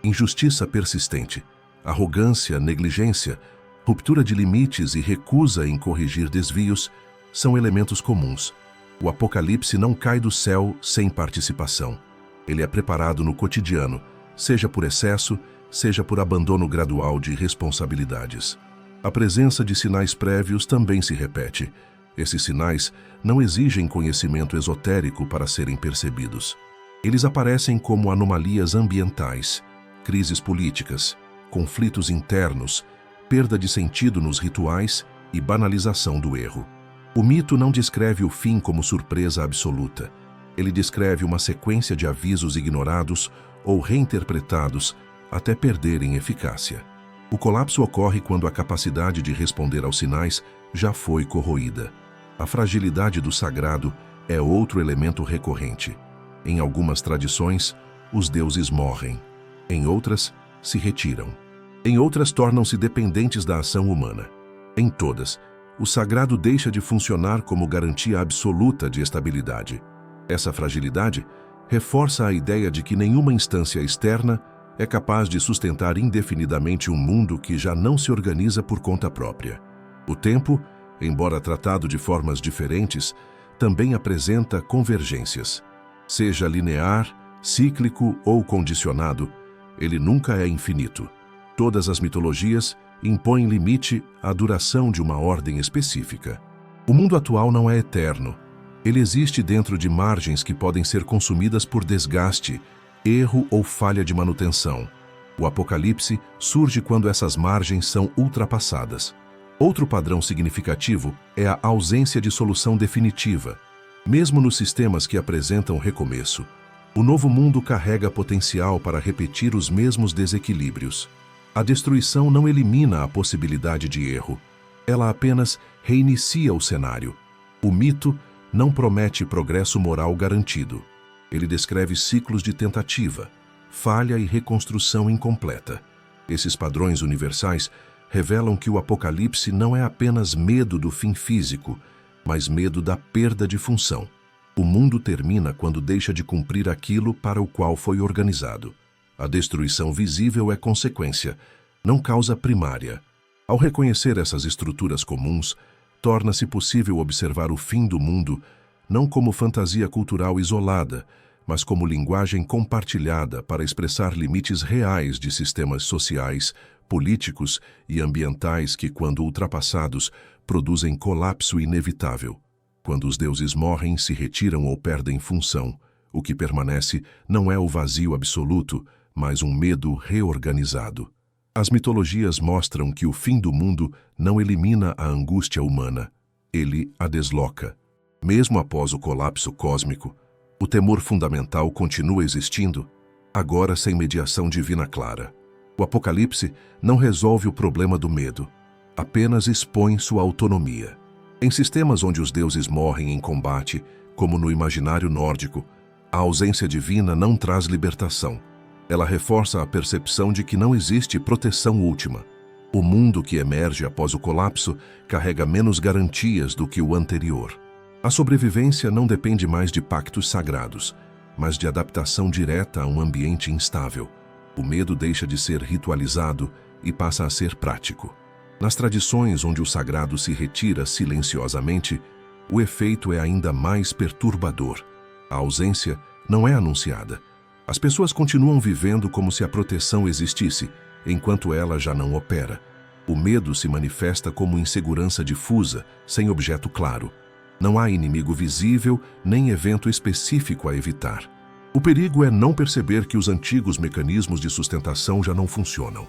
Injustiça persistente, arrogância, negligência, ruptura de limites e recusa em corrigir desvios são elementos comuns. O apocalipse não cai do céu sem participação. Ele é preparado no cotidiano, seja por excesso, seja por abandono gradual de responsabilidades. A presença de sinais prévios também se repete. Esses sinais não exigem conhecimento esotérico para serem percebidos. Eles aparecem como anomalias ambientais, crises políticas, conflitos internos, perda de sentido nos rituais e banalização do erro. O mito não descreve o fim como surpresa absoluta. Ele descreve uma sequência de avisos ignorados ou reinterpretados até perderem eficácia. O colapso ocorre quando a capacidade de responder aos sinais já foi corroída. A fragilidade do sagrado é outro elemento recorrente. Em algumas tradições, os deuses morrem. Em outras, se retiram. Em outras, tornam-se dependentes da ação humana. Em todas, o sagrado deixa de funcionar como garantia absoluta de estabilidade. Essa fragilidade reforça a ideia de que nenhuma instância externa é capaz de sustentar indefinidamente um mundo que já não se organiza por conta própria. O tempo, embora tratado de formas diferentes, também apresenta convergências. Seja linear, cíclico ou condicionado, ele nunca é infinito. Todas as mitologias impõem limite à duração de uma ordem específica. O mundo atual não é eterno, Ele existe dentro de margens que podem ser consumidas por desgaste, erro ou falha de manutenção. O apocalipse surge quando essas margens são ultrapassadas. Outro padrão significativo é a ausência de solução definitiva. Mesmo nos sistemas que apresentam recomeço, o novo mundo carrega potencial para repetir os mesmos desequilíbrios. A destruição não elimina a possibilidade de erro. Ela apenas reinicia o cenário. O mito não promete progresso moral garantido. Ele descreve ciclos de tentativa, falha e reconstrução incompleta. Esses padrões universais revelam que o apocalipse não é apenas medo do fim físico, mas medo da perda de função. O mundo termina quando deixa de cumprir aquilo para o qual foi organizado. A destruição visível é consequência, não causa primária. Ao reconhecer essas estruturas comuns, torna-se possível observar o fim do mundo não como fantasia cultural isolada, mas como linguagem compartilhada para expressar limites reais de sistemas sociais, políticos e ambientais que, quando ultrapassados, produzem colapso inevitável. Quando os deuses morrem, se retiram ou perdem função, o que permanece não é o vazio absoluto, mas um medo reorganizado. As mitologias mostram que o fim do mundo não elimina a angústia humana, ele a desloca. Mesmo após o colapso cósmico, o temor fundamental continua existindo, agora sem mediação divina clara. O Apocalipse não resolve o problema do medo, apenas expõe sua autonomia. Em sistemas onde os deuses morrem em combate, como no imaginário nórdico, a ausência divina não traz libertação. Ela reforça a percepção de que não existe proteção última. O mundo que emerge após o colapso carrega menos garantias do que o anterior. A sobrevivência não depende mais de pactos sagrados, mas de adaptação direta a um ambiente instável. O medo deixa de ser ritualizado e passa a ser prático. Nas tradições onde o sagrado se retira silenciosamente, o efeito é ainda mais perturbador. A ausência não é anunciada. As pessoas continuam vivendo como se a proteção existisse, enquanto ela já não opera. O medo se manifesta como insegurança difusa, sem objeto claro. Não há inimigo visível, nem evento específico a evitar. O perigo é não perceber que os antigos mecanismos de sustentação já não funcionam.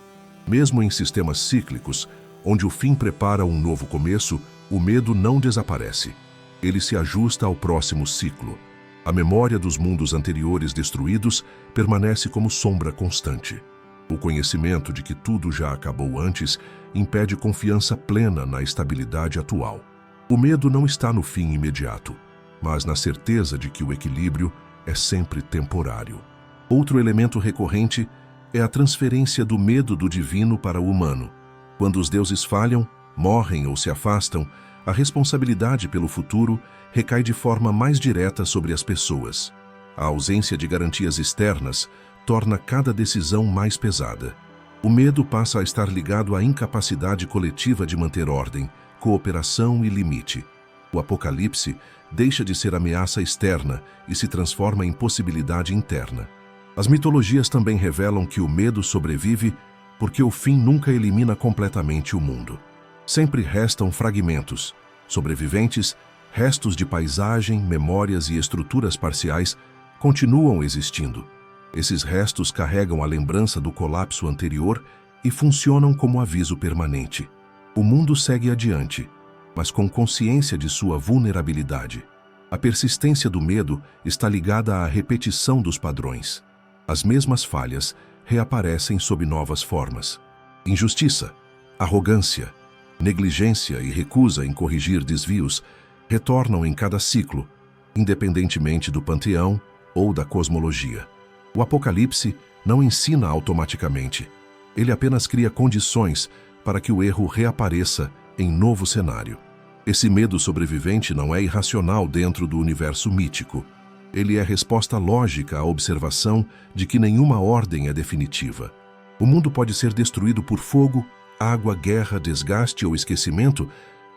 Mesmo em sistemas cíclicos, onde o fim prepara um novo começo, o medo não desaparece. Ele se ajusta ao próximo ciclo. A memória dos mundos anteriores destruídos permanece como sombra constante. O conhecimento de que tudo já acabou antes impede confiança plena na estabilidade atual. O medo não está no fim imediato, mas na certeza de que o equilíbrio é sempre temporário. Outro elemento recorrente é a transferência do medo do divino para o humano. Quando os deuses falham, morrem ou se afastam, a responsabilidade pelo futuro recai de forma mais direta sobre as pessoas. A ausência de garantias externas torna cada decisão mais pesada. O medo passa a estar ligado à incapacidade coletiva de manter ordem, cooperação e limite. O apocalipse deixa de ser ameaça externa e se transforma em possibilidade interna. As mitologias também revelam que o medo sobrevive porque o fim nunca elimina completamente o mundo. Sempre restam fragmentos, sobreviventes, restos de paisagem, memórias e estruturas parciais continuam existindo. Esses restos carregam a lembrança do colapso anterior e funcionam como aviso permanente. O mundo segue adiante, mas com consciência de sua vulnerabilidade. A persistência do medo está ligada à repetição dos padrões. As mesmas falhas reaparecem sob novas formas. Injustiça, arrogância, negligência e recusa em corrigir desvios retornam em cada ciclo, independentemente do panteão ou da cosmologia. O Apocalipse não ensina automaticamente. Ele apenas cria condições para que o erro reapareça em novo cenário. Esse medo sobrevivente não é irracional dentro do universo mítico. Ele é resposta lógica à observação de que nenhuma ordem é definitiva. O mundo pode ser destruído por fogo, água, guerra, desgaste ou esquecimento,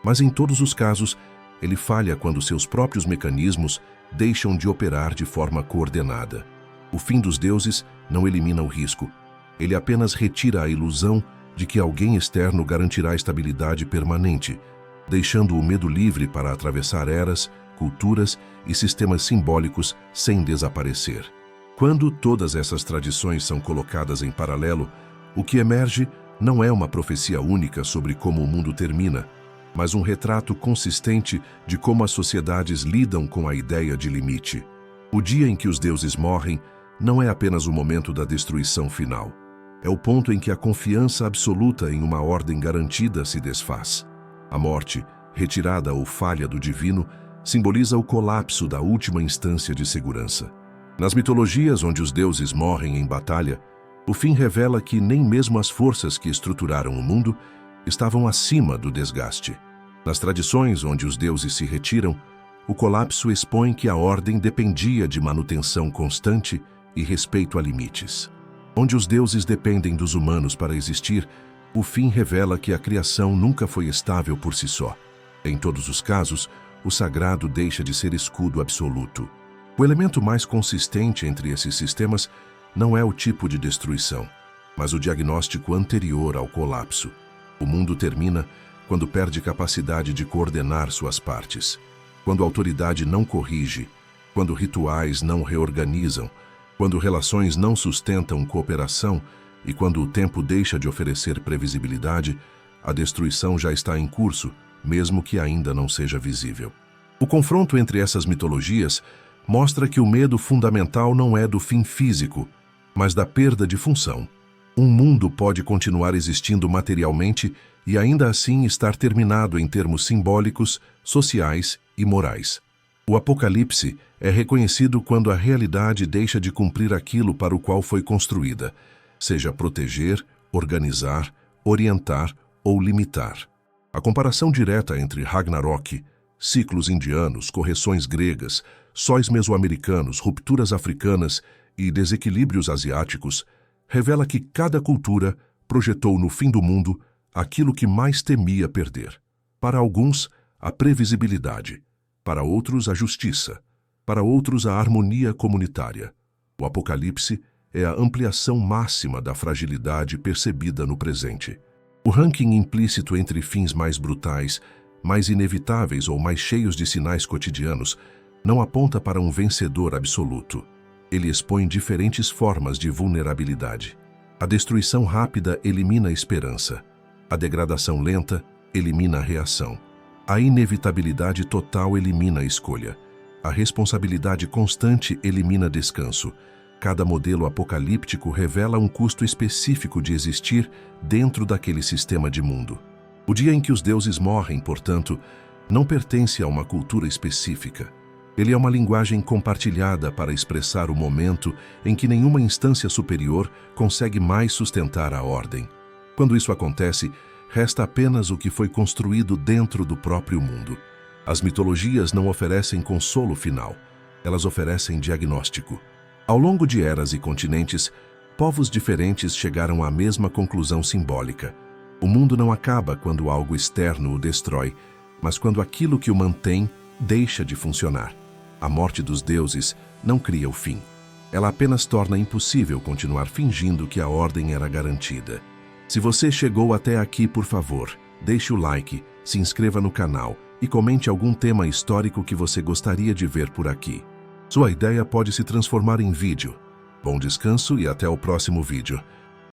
mas em todos os casos, ele falha quando seus próprios mecanismos deixam de operar de forma coordenada. O fim dos deuses não elimina o risco. Ele apenas retira a ilusão de que alguém externo garantirá estabilidade permanente, deixando o medo livre para atravessar eras culturas e sistemas simbólicos sem desaparecer. Quando todas essas tradições são colocadas em paralelo, o que emerge não é uma profecia única sobre como o mundo termina, mas um retrato consistente de como as sociedades lidam com a ideia de limite. O dia em que os deuses morrem não é apenas o momento da destruição final. É o ponto em que a confiança absoluta em uma ordem garantida se desfaz. A morte, retirada ou falha do divino, simboliza o colapso da última instância de segurança. Nas mitologias onde os deuses morrem em batalha, o fim revela que nem mesmo as forças que estruturaram o mundo estavam acima do desgaste. Nas tradições onde os deuses se retiram, o colapso expõe que a ordem dependia de manutenção constante e respeito a limites. Onde os deuses dependem dos humanos para existir, o fim revela que a criação nunca foi estável por si só. Em todos os casos, o sagrado deixa de ser escudo absoluto. O elemento mais consistente entre esses sistemas não é o tipo de destruição, mas o diagnóstico anterior ao colapso. O mundo termina quando perde capacidade de coordenar suas partes, quando a autoridade não corrige, quando rituais não reorganizam, quando relações não sustentam cooperação e quando o tempo deixa de oferecer previsibilidade, a destruição já está em curso, mesmo que ainda não seja visível. O confronto entre essas mitologias mostra que o medo fundamental não é do fim físico, mas da perda de função. Um mundo pode continuar existindo materialmente e ainda assim estar terminado em termos simbólicos, sociais e morais. O Apocalipse é reconhecido quando a realidade deixa de cumprir aquilo para o qual foi construída, seja proteger, organizar, orientar ou limitar. A comparação direta entre Ragnarok, ciclos indianos, correções gregas, sóis mesoamericanos, rupturas africanas e desequilíbrios asiáticos revela que cada cultura projetou no fim do mundo aquilo que mais temia perder. Para alguns, a previsibilidade. Para outros, a justiça. Para outros, a harmonia comunitária. O Apocalipse é a ampliação máxima da fragilidade percebida no presente. O ranking implícito entre fins mais brutais, mais inevitáveis ou mais cheios de sinais cotidianos não aponta para um vencedor absoluto. Ele expõe diferentes formas de vulnerabilidade. A destruição rápida elimina a esperança. A degradação lenta elimina a reação. A inevitabilidade total elimina a escolha. A responsabilidade constante elimina descanso. Cada modelo apocalíptico revela um custo específico de existir dentro daquele sistema de mundo. O dia em que os deuses morrem, portanto, não pertence a uma cultura específica. Ele é uma linguagem compartilhada para expressar o momento em que nenhuma instância superior consegue mais sustentar a ordem. Quando isso acontece, resta apenas o que foi construído dentro do próprio mundo. As mitologias não oferecem consolo final, elas oferecem diagnóstico. Ao longo de eras e continentes, povos diferentes chegaram à mesma conclusão simbólica. O mundo não acaba quando algo externo o destrói, mas quando aquilo que o mantém deixa de funcionar. A morte dos deuses não cria o fim. Ela apenas torna impossível continuar fingindo que a ordem era garantida. Se você chegou até aqui, por favor, deixe o like, se inscreva no canal e comente algum tema histórico que você gostaria de ver por aqui. Sua ideia pode se transformar em vídeo. Bom descanso e até o próximo vídeo.